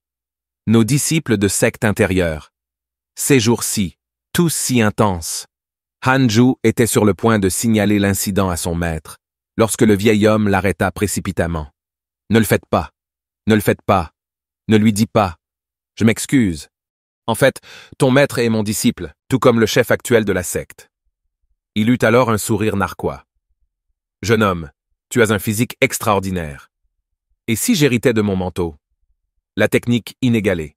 Nos disciples de secte intérieure. Ces jours-ci, tous si intenses. Hanju était sur le point de signaler l'incident à son maître, lorsque le vieil homme l'arrêta précipitamment. Ne le faites pas. Ne le faites pas. Ne lui dis pas. Je m'excuse. En fait, ton maître est mon disciple, tout comme le chef actuel de la secte. Il eut alors un sourire narquois. Jeune homme, tu as un physique extraordinaire. Et si j'héritais de mon manteau? La technique inégalée.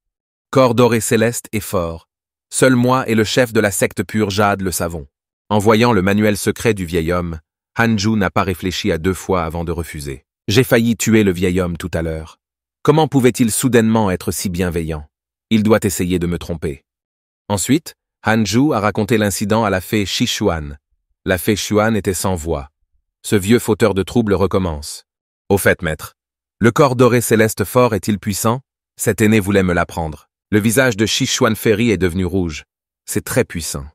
Corps doré céleste et fort. Seul moi et le chef de la secte pure jade le savons. En voyant le manuel secret du vieil homme, Hanju n'a pas réfléchi à 2 fois avant de refuser. J'ai failli tuer le vieil homme tout à l'heure. Comment pouvait-il soudainement être si bienveillant? Il doit essayer de me tromper. Ensuite, Hanju a raconté l'incident à la fée Shishuan. La fée Xuan était sans voix. Ce vieux fauteur de troubles recommence. Au fait, maître, le corps doré céleste fort est-il puissant? Cet aîné voulait me l'apprendre. Le visage de Shishuan Ferry est devenu rouge. C'est très puissant.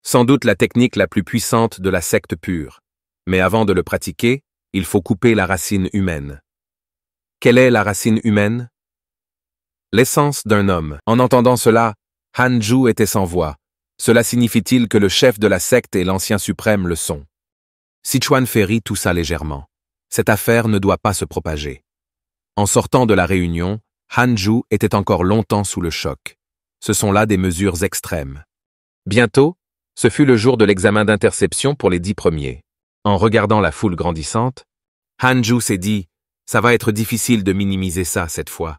Sans doute la technique la plus puissante de la secte pure. Mais avant de le pratiquer, il faut couper la racine humaine. Quelle est la racine humaine? L'essence d'un homme. En entendant cela, Hanju était sans voix. Cela signifie-t-il que le chef de la secte et l'ancien suprême le sont? Shishuan Ferry toussa légèrement. Cette affaire ne doit pas se propager. En sortant de la réunion, Hanju était encore longtemps sous le choc. Ce sont là des mesures extrêmes. Bientôt, ce fut le jour de l'examen d'interception pour les 10 premiers. En regardant la foule grandissante, Hanju s'est dit « Ça va être difficile de minimiser ça cette fois.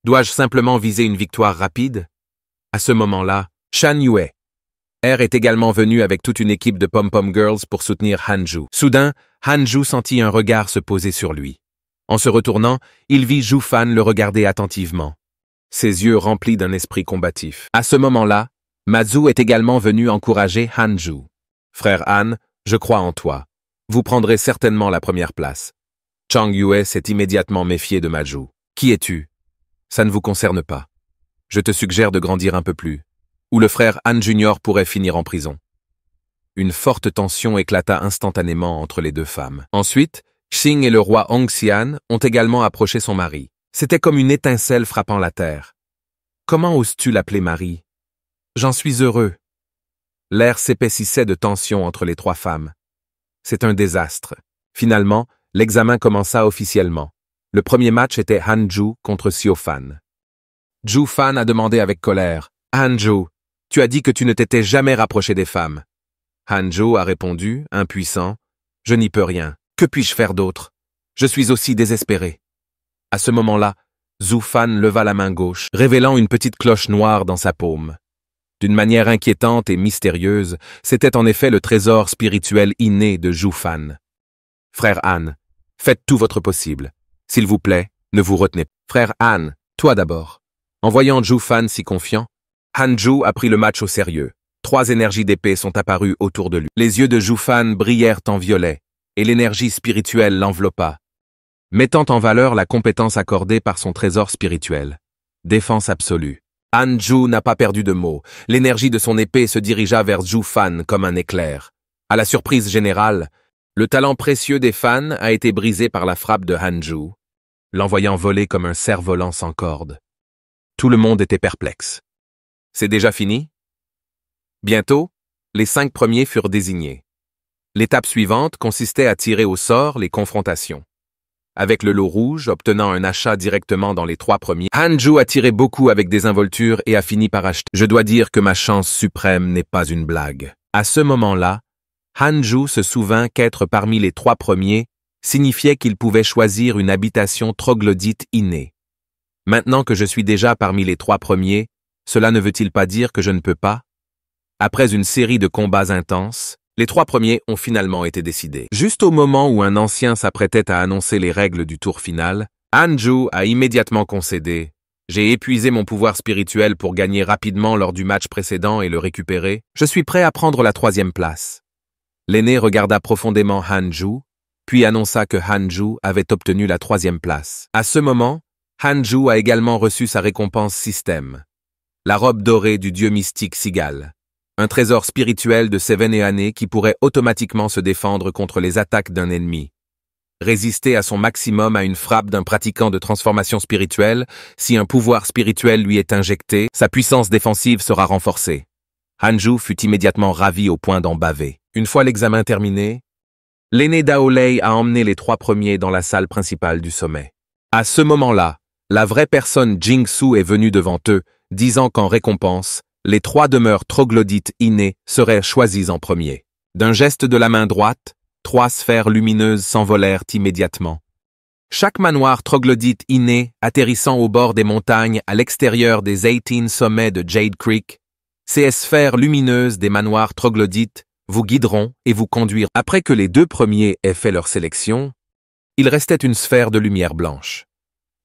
Dois-je simplement viser une victoire rapide ?» À ce moment-là, Shan Yue est également venu avec toute une équipe de Pom-Pom Girls pour soutenir Hanju. Soudain, Hanju sentit un regard se poser sur lui. En se retournant, il vit Zhu Fan le regarder attentivement, ses yeux remplis d'un esprit combatif. À ce moment-là, Mazu est également venu encourager Hanju. Frère Han, je crois en toi. Vous prendrez certainement la première place. Chang Yue s'est immédiatement méfié de Mazu. Qui es-tu? Ça ne vous concerne pas. Je te suggère de grandir un peu plus, ou le frère Han Junior pourrait finir en prison. Une forte tension éclata instantanément entre les deux femmes. Ensuite, Xing et le roi Hongxian ont également approché son mari. C'était comme une étincelle frappant la terre. Comment oses-tu l'appeler mari? J'en suis heureux. L'air s'épaississait de tension entre les trois femmes. C'est un désastre. Finalement, l'examen commença officiellement. Le premier match était Hanju contre Xiaofan. Zhu Fan a demandé avec colère, « Hanju, tu as dit que tu ne t'étais jamais rapproché des femmes. » Hanju a répondu, impuissant, « Je n'y peux rien. Que puis-je faire d'autre? Je suis aussi désespéré. » À ce moment-là, Zhu Fan leva la main gauche, révélant une petite cloche noire dans sa paume. D'une manière inquiétante et mystérieuse, c'était en effet le trésor spirituel inné de Zhu Fan. « Frère Han, faites tout votre possible. S'il vous plaît, ne vous retenez pas. Frère Han, toi d'abord. » En voyant Zhu Fan si confiant, Hanju a pris le match au sérieux. 3 énergies d'épée sont apparues autour de lui. Les yeux de Zhu Fan brillèrent en violet, et l'énergie spirituelle l'enveloppa, mettant en valeur la compétence accordée par son trésor spirituel. Défense absolue. Hanju n'a pas perdu de mots. L'énergie de son épée se dirigea vers Zhu Fan comme un éclair. À la surprise générale, le talent précieux des fans a été brisé par la frappe de Hanju, l'envoyant voler comme un cerf-volant sans corde. Tout le monde était perplexe. C'est déjà fini? Bientôt, les 5 premiers furent désignés. L'étape suivante consistait à tirer au sort les confrontations. Avec le lot rouge obtenant un achat directement dans les 3 premiers, Hanju a tiré beaucoup avec désinvolture et a fini par acheter. Je dois dire que ma chance suprême n'est pas une blague. À ce moment-là, Hanju se souvint qu'être parmi les 3 premiers signifiait qu'il pouvait choisir une habitation troglodyte innée. Maintenant que je suis déjà parmi les 3 premiers, cela ne veut-il pas dire que je ne peux pas? Après une série de combats intenses, les 3 premiers ont finalement été décidés. Juste au moment où un ancien s'apprêtait à annoncer les règles du tour final, Hanju a immédiatement concédé. J'ai épuisé mon pouvoir spirituel pour gagner rapidement lors du match précédent et le récupérer. Je suis prêt à prendre la 3e place. L'aîné regarda profondément Hanju, puis annonça que Hanju avait obtenu la 3e place. À ce moment, Hanju a également reçu sa récompense système, la robe dorée du dieu mystique Sigal, un trésor spirituel de Seven qui pourrait automatiquement se défendre contre les attaques d'un ennemi, résister à son maximum à une frappe d'un pratiquant de transformation spirituelle. Si un pouvoir spirituel lui est injecté, sa puissance défensive sera renforcée. Hanju fut immédiatement ravi au point d'en baver. Une fois l'examen terminé, l'aîné Dao Lei a emmené les 3 premiers dans la salle principale du sommet. À ce moment-là, la vraie personne Jingsu est venue devant eux, disant qu'en récompense, les 3 demeures troglodytes innées seraient choisies en premier. D'un geste de la main droite, 3 sphères lumineuses s'envolèrent immédiatement. Chaque manoir troglodyte inné atterrissant au bord des montagnes à l'extérieur des 18 sommets de Jade Creek, ces sphères lumineuses des manoirs troglodytes vous guideront et vous conduiront. Après que les 2 premiers aient fait leur sélection, il restait une sphère de lumière blanche.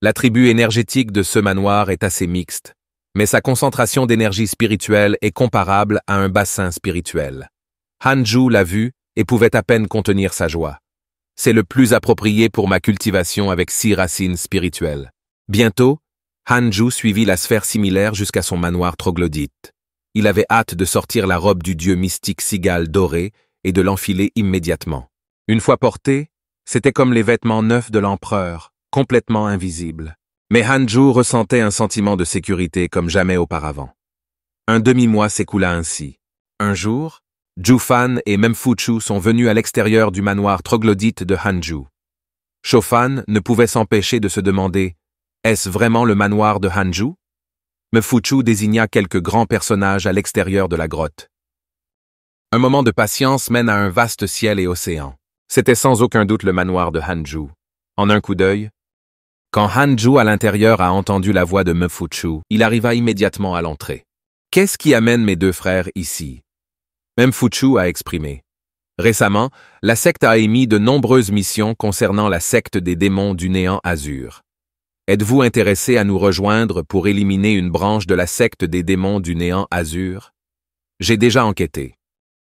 L'attribut énergétique de ce manoir est assez mixte, mais sa concentration d'énergie spirituelle est comparable à un bassin spirituel. Hanju l'a vu et pouvait à peine contenir sa joie. C'est le plus approprié pour ma cultivation avec 6 racines spirituelles. Bientôt, Hanju suivit la sphère similaire jusqu'à son manoir troglodyte. Il avait hâte de sortir la robe du dieu mystique Sigal doré et de l'enfiler immédiatement. Une fois portée, c'était comme les vêtements neufs de l'empereur, complètement invisibles. Mais Hanju ressentait un sentiment de sécurité comme jamais auparavant. Un demi-mois s'écoula ainsi. Un jour, Zhu Fan et Mempfuchu sont venus à l'extérieur du manoir troglodyte de Hanju. Shofan ne pouvait s'empêcher de se demander « Est-ce vraiment le manoir de Hanju ?» Mempfuchu désigna quelques grands personnages à l'extérieur de la grotte. Un moment de patience mène à un vaste ciel et océan. C'était sans aucun doute le manoir de Hanju. En un coup d'œil, quand Hanju à l'intérieur a entendu la voix de Mempfuchu, il arriva immédiatement à l'entrée. « Qu'est-ce qui amène mes 2 frères ici ?» Mempfuchu a exprimé. Récemment, la secte a émis de nombreuses missions concernant la secte des démons du néant azur. Êtes-vous intéressé à nous rejoindre pour éliminer une branche de la secte des démons du néant azur? J'ai déjà enquêté.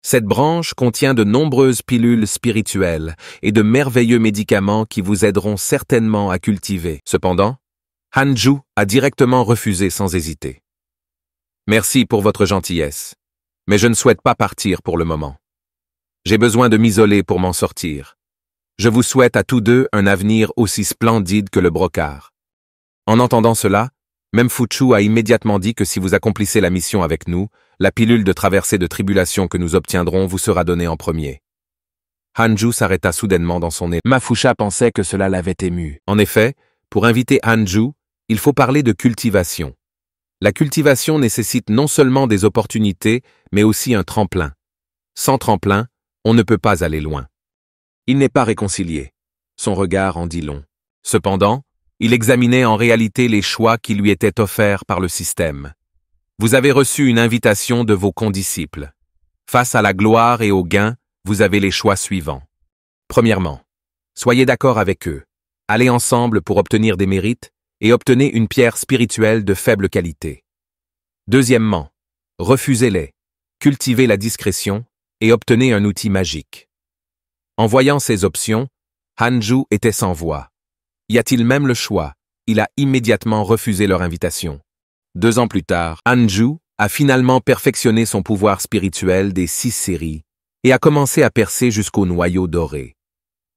Cette branche contient de nombreuses pilules spirituelles et de merveilleux médicaments qui vous aideront certainement à cultiver. Cependant, Hanju a directement refusé sans hésiter. Merci pour votre gentillesse, mais je ne souhaite pas partir pour le moment. J'ai besoin de m'isoler pour m'en sortir. Je vous souhaite à tous deux un avenir aussi splendide que le brocart. En entendant cela, Mempfuchu a immédiatement dit que si vous accomplissez la mission avec nous, la pilule de traversée de tribulation que nous obtiendrons vous sera donnée en premier. Hanju s'arrêta soudainement dans son nez. Mafusha pensait que cela l'avait ému. En effet, pour inviter Hanju, il faut parler de cultivation. La cultivation nécessite non seulement des opportunités, mais aussi un tremplin. Sans tremplin, on ne peut pas aller loin. Il n'est pas réconcilié. Son regard en dit long. Cependant, il examinait en réalité les choix qui lui étaient offerts par le système. Vous avez reçu une invitation de vos condisciples. Face à la gloire et au gain, vous avez les choix suivants. Premièrement, soyez d'accord avec eux. Allez ensemble pour obtenir des mérites et obtenez une pierre spirituelle de faible qualité. Deuxièmement, refusez-les, cultivez la discrétion et obtenez un outil magique. En voyant ces options, Hanju était sans voix. Y a-t-il même le choix? Il a immédiatement refusé leur invitation. 2 ans plus tard, Hanju a finalement perfectionné son pouvoir spirituel des 6 séries et a commencé à percer jusqu'au noyau doré.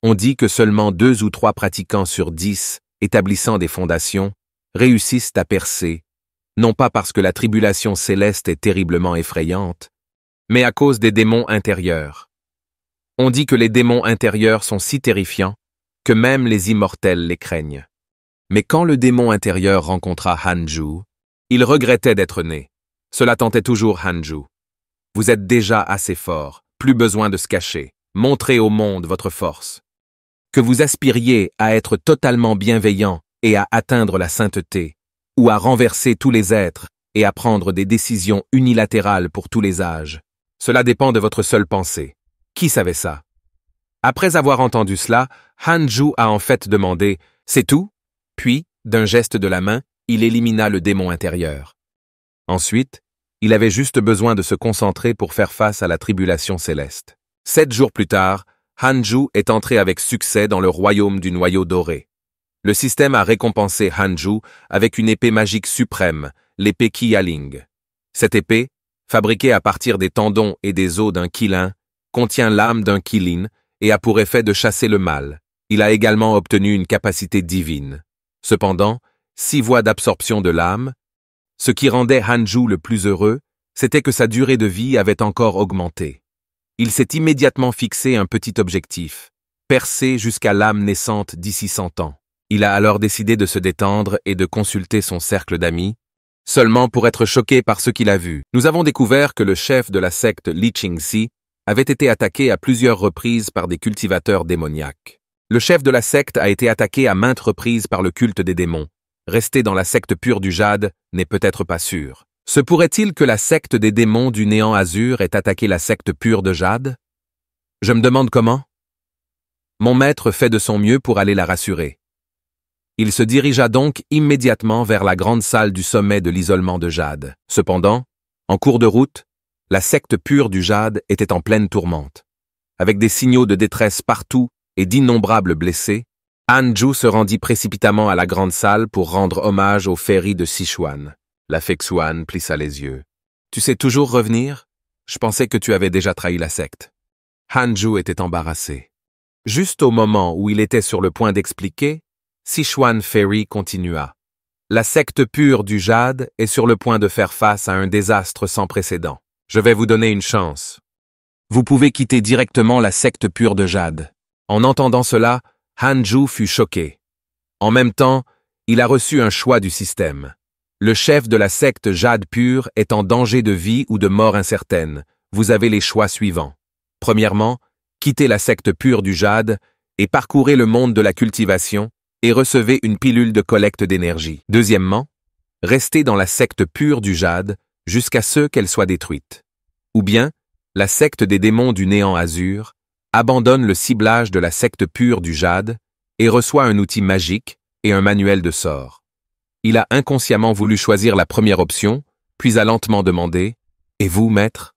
On dit que seulement 2 ou 3 pratiquants sur 10, établissant des fondations, réussissent à percer, non pas parce que la tribulation céleste est terriblement effrayante, mais à cause des démons intérieurs. On dit que les démons intérieurs sont si terrifiants que même les immortels les craignent. Mais quand le démon intérieur rencontra Hanju, il regrettait d'être né. Cela tentait toujours Hanju. Vous êtes déjà assez fort, plus besoin de se cacher. Montrez au monde votre force. Que vous aspiriez à être totalement bienveillant et à atteindre la sainteté, ou à renverser tous les êtres et à prendre des décisions unilatérales pour tous les âges. Cela dépend de votre seule pensée. Qui savait ça? Après avoir entendu cela, Hanju a en fait demandé « C'est tout ?» Puis, d'un geste de la main, il élimina le démon intérieur. Ensuite, il avait juste besoin de se concentrer pour faire face à la tribulation céleste. 7 jours plus tard, Hanju est entré avec succès dans le royaume du noyau doré. Le système a récompensé Hanju avec une épée magique suprême, l'épée Qialing. Cette épée, fabriquée à partir des tendons et des os d'un qilin, contient l'âme d'un qilin et a pour effet de chasser le mal. Il a également obtenu une capacité divine. Cependant, 6 voies d'absorption de l'âme. Ce qui rendait Hanju le plus heureux, c'était que sa durée de vie avait encore augmenté. Il s'est immédiatement fixé un petit objectif, percer jusqu'à l'âme naissante d'ici 100 ans. Il a alors décidé de se détendre et de consulter son cercle d'amis, seulement pour être choqué par ce qu'il a vu. Nous avons découvert que le chef de la secte Li Qingxi avait été attaqué à plusieurs reprises par des cultivateurs démoniaques. Le chef de la secte a été attaqué à maintes reprises par le culte des démons. Rester dans la secte pure du jade n'est peut-être pas sûr. Se pourrait-il que la secte des démons du néant azur ait attaqué la secte pure de jade? Je me demande comment. Mon maître fait de son mieux pour aller la rassurer. Il se dirigea donc immédiatement vers la grande salle du sommet de l'isolement de jade. Cependant, en cours de route, la secte pure du jade était en pleine tourmente. Avec des signaux de détresse partout et d'innombrables blessés, Hanju se rendit précipitamment à la grande salle pour rendre hommage au ferry de Sichuan. La Fexuan plissa les yeux. « Tu sais toujours revenir? Je pensais que tu avais déjà trahi la secte. » Hanju était embarrassé. Juste au moment où il était sur le point d'expliquer, Sichuan Ferry continua. « La secte pure du jade est sur le point de faire face à un désastre sans précédent. Je vais vous donner une chance. Vous pouvez quitter directement la secte pure de jade. » En entendant cela, Hanju fut choqué. En même temps, il a reçu un choix du système. Le chef de la secte jade pure est en danger de vie ou de mort incertaine. Vous avez les choix suivants. Premièrement, quittez la secte pure du jade et parcourez le monde de la cultivation et recevez une pilule de collecte d'énergie. Deuxièmement, restez dans la secte pure du jade jusqu'à ce qu'elle soit détruite. Ou bien, la secte des démons du néant azur abandonne le ciblage de la secte pure du jade et reçoit un outil magique et un manuel de sorts. Il a inconsciemment voulu choisir la première option, puis a lentement demandé « Et vous, maître ?»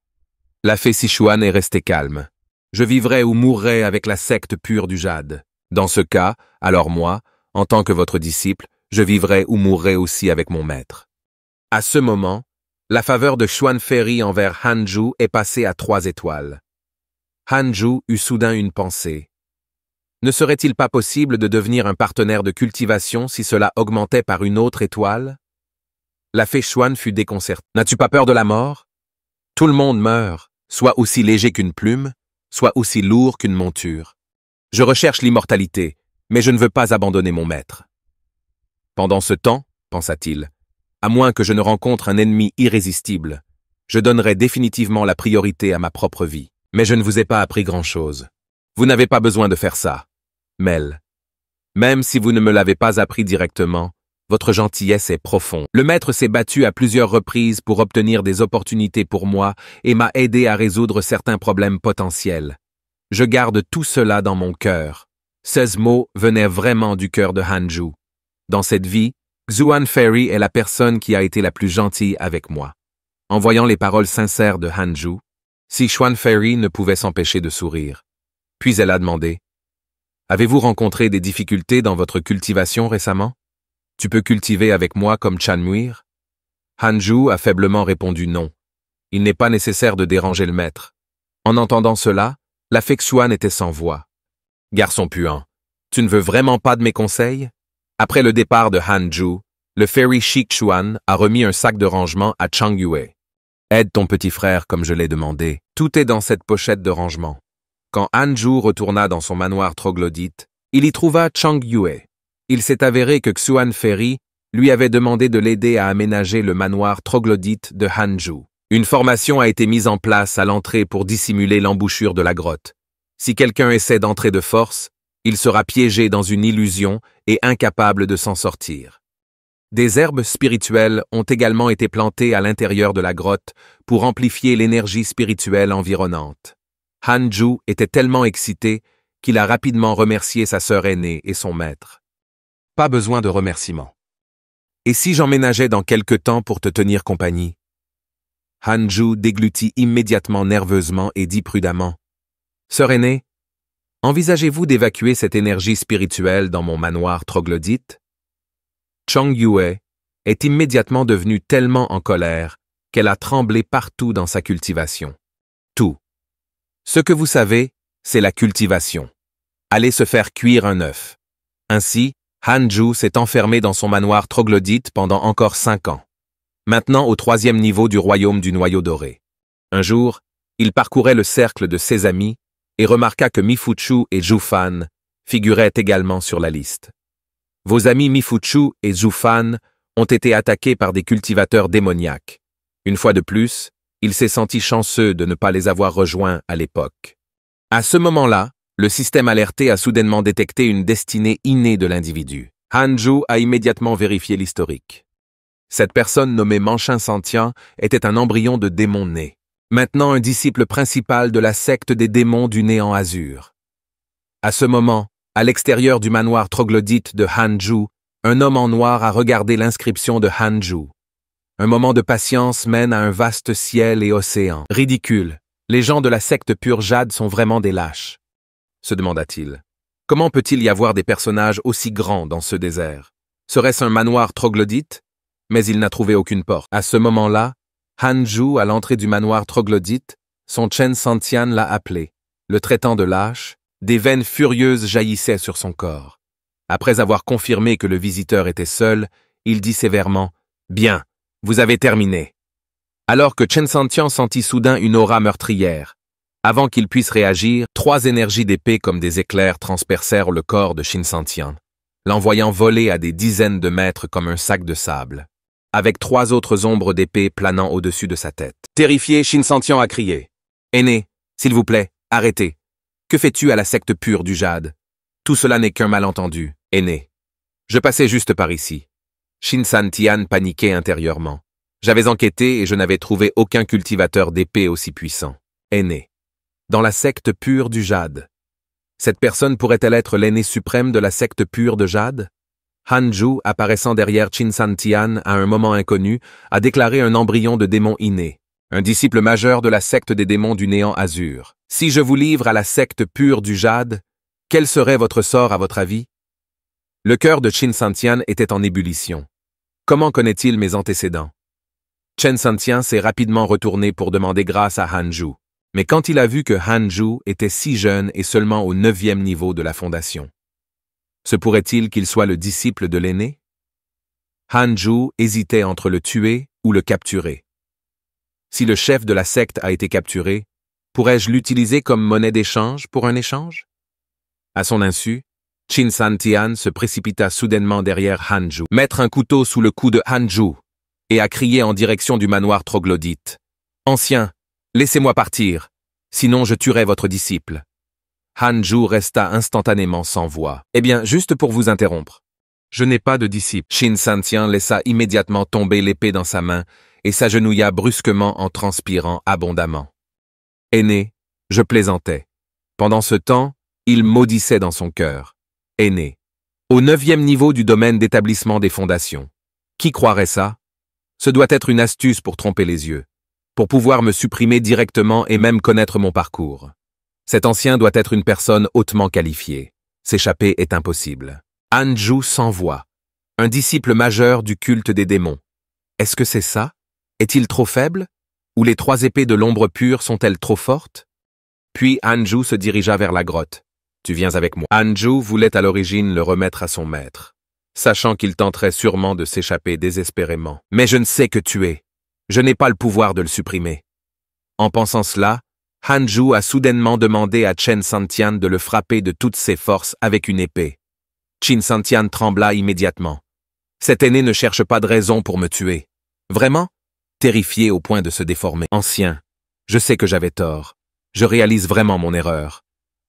La fée Sichuan est restée calme. Je vivrai ou mourrai avec la secte pure du jade. Dans ce cas, alors moi, en tant que votre disciple, je vivrai ou mourrai aussi avec mon maître. À ce moment, la faveur de Xuan Feri envers Hanju est passée à 3 étoiles. Hanju eut soudain une pensée. Ne serait-il pas possible de devenir un partenaire de cultivation si cela augmentait par une autre étoile? La fée Xuan fut déconcertée. N'as-tu pas peur de la mort? Tout le monde meurt, soit aussi léger qu'une plume, soit aussi lourd qu'une monture. Je recherche l'immortalité, mais je ne veux pas abandonner mon maître. Pendant ce temps, pensa-t-il, à moins que je ne rencontre un ennemi irrésistible, je donnerai définitivement la priorité à ma propre vie. Mais je ne vous ai pas appris grand-chose. Vous n'avez pas besoin de faire ça. Mel. Même si vous ne me l'avez pas appris directement, votre gentillesse est profonde. Le maître s'est battu à plusieurs reprises pour obtenir des opportunités pour moi et m'a aidé à résoudre certains problèmes potentiels. Je garde tout cela dans mon cœur. Ces mots venaient vraiment du cœur de Hanju. Dans cette vie, Xuan Feri est la personne qui a été la plus gentille avec moi. En voyant les paroles sincères de Hanju, Xuan Feri ne pouvait s'empêcher de sourire. Puis elle a demandé « Avez-vous rencontré des difficultés dans votre cultivation récemment? Tu peux cultiver avec moi comme Chanmuir ?» Hanju a faiblement répondu non. Il n'est pas nécessaire de déranger le maître. En entendant cela, la fée Xuan était sans voix. « Garçon puant, tu ne veux vraiment pas de mes conseils? » Après le départ de Hanju, le Feri Shi Xuan a remis un sac de rangement à Chang Yue. « Aide ton petit frère comme je l'ai demandé. Tout est dans cette pochette de rangement. » Quand Hanju retourna dans son manoir troglodyte, il y trouva Chang Yue. Il s'est avéré que Xuan Feri lui avait demandé de l'aider à aménager le manoir troglodyte de Hanju. Une formation a été mise en place à l'entrée pour dissimuler l'embouchure de la grotte. Si quelqu'un essaie d'entrer de force, il sera piégé dans une illusion et incapable de s'en sortir. Des herbes spirituelles ont également été plantées à l'intérieur de la grotte pour amplifier l'énergie spirituelle environnante. Hanju était tellement excité qu'il a rapidement remercié sa sœur aînée et son maître. Pas besoin de remerciements. Et si j'emménageais dans quelque temps pour te tenir compagnie? Hanju déglutit immédiatement nerveusement et dit prudemment. Sœur aînée, envisagez-vous d'évacuer cette énergie spirituelle dans mon manoir troglodyte? Chang Yue est immédiatement devenue tellement en colère qu'elle a tremblé partout dans sa cultivation. Tout. Ce que vous savez, c'est la cultivation. Allez se faire cuire un œuf. Ainsi, Hanju s'est enfermé dans son manoir troglodyte pendant encore 5 ans. Maintenant au 3e niveau du royaume du noyau doré. Un jour, il parcourait le cercle de ses amis et remarqua que Mifuchu et Zhufan figuraient également sur la liste. Vos amis Mifuchu et Zhufan ont été attaqués par des cultivateurs démoniaques. Une fois de plus, il s'est senti chanceux de ne pas les avoir rejoints à l'époque. À ce moment-là, le système alerté a soudainement détecté une destinée innée de l'individu. Hanju a immédiatement vérifié l'historique. Cette personne nommée Manchin Sentian était un embryon de démon né. Maintenant un disciple principal de la secte des démons du néant azur. À ce moment, à l'extérieur du manoir troglodyte de Hanju, un homme en noir a regardé l'inscription de Hanju. Un moment de patience mène à un vaste ciel et océan. Ridicule, les gens de la secte pure jade sont vraiment des lâches, se demanda-t-il. Comment peut-il y avoir des personnages aussi grands dans ce désert? Serait-ce un manoir troglodyte? Mais il n'a trouvé aucune porte. À ce moment-là, Hanju, à l'entrée du manoir troglodyte, son Chen Santian l'a appelé. Le traitant de lâche, des veines furieuses jaillissaient sur son corps. Après avoir confirmé que le visiteur était seul, il dit sévèrement « Bien, vous avez terminé. » Alors que Chen Santian sentit soudain une aura meurtrière. Avant qu'il puisse réagir, 3 énergies d'épée comme des éclairs transpercèrent le corps de Shin Santian, l'envoyant voler à des dizaines de mètres comme un sac de sable, avec 3 autres ombres d'épée planant au-dessus de sa tête. Terrifié, Shin Santian a crié « Aîné, s'il vous plaît, arrêtez. Que fais-tu à la secte pure du jade? Tout cela n'est qu'un malentendu, aîné. Je passais juste par ici. » Shin Santian paniquait intérieurement. J'avais enquêté et je n'avais trouvé aucun cultivateur d'épée aussi puissant. Aîné. Dans la secte pure du jade. Cette personne pourrait-elle être l'aîné suprême de la secte pure de jade? Hanju, apparaissant derrière Shin Santian à un moment inconnu, a déclaré un embryon de démon inné. un disciple majeur de la secte des démons du néant azur. Si je vous livre à la secte pure du jade, quel serait votre sort à votre avis? Le cœur de Qin Santian était en ébullition. Comment connaît-il mes antécédents? Chen Santian s'est rapidement retourné pour demander grâce à Hanju. Mais quand il a vu que Hanju était si jeune et seulement au 9e niveau de la fondation, se pourrait-il qu'il soit le disciple de l'aîné? Hanju hésitait entre le tuer ou le capturer. Si le chef de la secte a été capturé, pourrais-je l'utiliser comme monnaie d'échange pour un échange? À son insu, Qin Santian se précipita soudainement derrière Hanju, mettre un couteau sous le cou de Hanju, et a crié en direction du manoir troglodyte. « Ancien, laissez-moi partir, sinon je tuerai votre disciple. » Hanju resta instantanément sans voix. « Eh bien, juste pour vous interrompre. Je n'ai pas de disciple. » Qin Santian laissa immédiatement tomber l'épée dans sa main et s'agenouilla brusquement en transpirant abondamment. « Aîné, je plaisantais. Pendant ce temps, il maudissait dans son cœur. Aîné. Au 9e niveau du domaine d'établissement des fondations. Qui croirait ça? Ce doit être une astuce pour tromper les yeux, pour pouvoir me supprimer directement et même connaître mon parcours. Cet ancien doit être une personne hautement qualifiée. S'échapper est impossible. Hanju sans voix, un disciple majeur du culte des démons. Est-ce que c'est ça? Est-il trop faible? Ou les 3 épées de l'ombre pure sont-elles trop fortes? Puis Hanju se dirigea vers la grotte. Tu viens avec moi. Hanju voulait à l'origine le remettre à son maître, sachant qu'il tenterait sûrement de s'échapper désespérément. Mais je ne sais que tuer. Je n'ai pas le pouvoir de le supprimer. En pensant cela, Hanju a soudainement demandé à Chen Santian de le frapper de toutes ses forces avec une épée. Qin Santian trembla immédiatement. Cet aîné ne cherche pas de raison pour me tuer. Vraiment? Terrifié au point de se déformer. Ancien, je sais que j'avais tort. Je réalise vraiment mon erreur.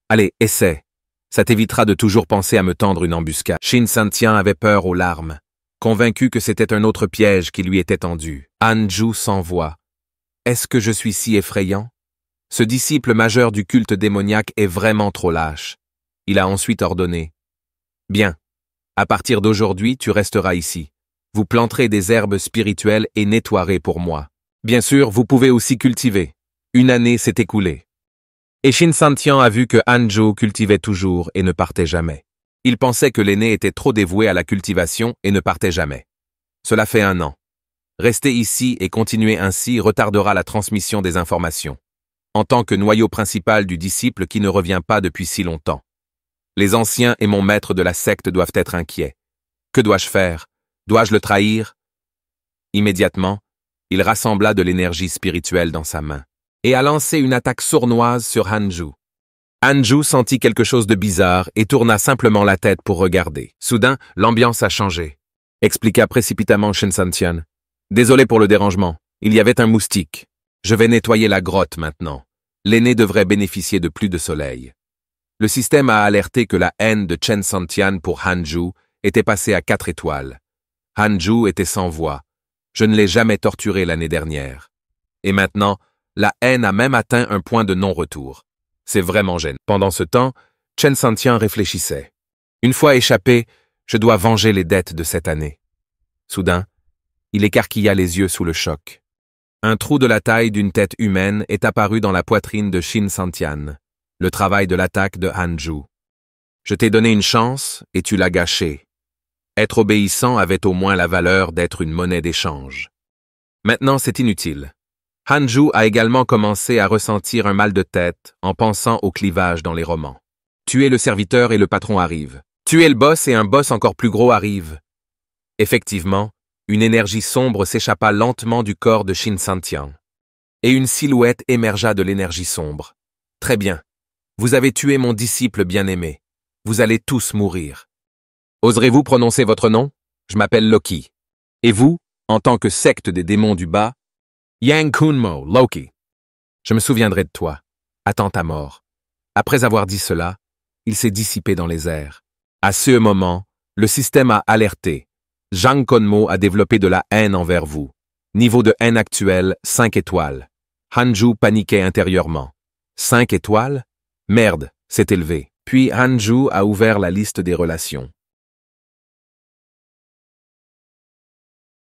Allez, essaie. Ça t'évitera de toujours penser à me tendre une embuscade. Qin Santian avait peur aux larmes, convaincu que c'était un autre piège qui lui était tendu. Hanju sans voix. Est-ce que je suis si effrayant? Ce disciple majeur du culte démoniaque est vraiment trop lâche. Il a ensuite ordonné. Bien. À partir d'aujourd'hui, tu resteras ici. Vous planterez des herbes spirituelles et nettoierez pour moi. Bien sûr, vous pouvez aussi cultiver. 1 année s'est écoulée. Et Qin Santian a vu que Hanju cultivait toujours et ne partait jamais. Il pensait que l'aîné était trop dévoué à la cultivation et ne partait jamais. Cela fait 1 an. Rester ici et continuer ainsi retardera la transmission des informations, en tant que noyau principal du disciple qui ne revient pas depuis si longtemps. Les anciens et mon maître de la secte doivent être inquiets. Que dois-je faire? Dois-je le trahir? Immédiatement, il rassembla de l'énergie spirituelle dans sa main et a lancé une attaque sournoise sur Hanju. Hanju sentit quelque chose de bizarre et tourna simplement la tête pour regarder. Soudain, l'ambiance a changé, expliqua précipitamment Qin Santian. Désolé pour le dérangement, il y avait un moustique. Je vais nettoyer la grotte maintenant. L'aîné devrait bénéficier de plus de soleil. Le système a alerté que la haine de Qin Santian pour Hanju était passée à 4 étoiles. Hanju était sans voix. Je ne l'ai jamais torturé l'année dernière. Et maintenant, la haine a même atteint un point de non-retour. C'est vraiment gênant. Pendant ce temps, Qin Santian réfléchissait. Une fois échappé, je dois venger les dettes de cette année. Soudain, il écarquilla les yeux sous le choc. Un trou de la taille d'une tête humaine est apparu dans la poitrine de Qin Santian, le travail de l'attaque de Hanju. Je t'ai donné une chance et tu l'as gâchée. Être obéissant avait au moins la valeur d'être une monnaie d'échange. Maintenant, c'est inutile. Hanju a également commencé à ressentir un mal de tête en pensant au clivage dans les romans. Tuer le serviteur et le patron arrivent. Tuer le boss et un boss encore plus gros arrive. Effectivement, une énergie sombre s'échappa lentement du corps de Qin Santian. Et une silhouette émergea de l'énergie sombre. Très bien. Vous avez tué mon disciple bien-aimé. Vous allez tous mourir. Oserez-vous prononcer votre nom? Je m'appelle Loki. Et vous, en tant que secte des démons du bas, Yang Kunmo, Loki. Je me souviendrai de toi. Attends ta mort. Après avoir dit cela, il s'est dissipé dans les airs. À ce moment, le système a alerté. Zhang Kunmo a développé de la haine envers vous. Niveau de haine actuel, 5 étoiles. Hanju paniquait intérieurement. 5 étoiles? Merde, c'est élevé. Puis Hanju a ouvert la liste des relations.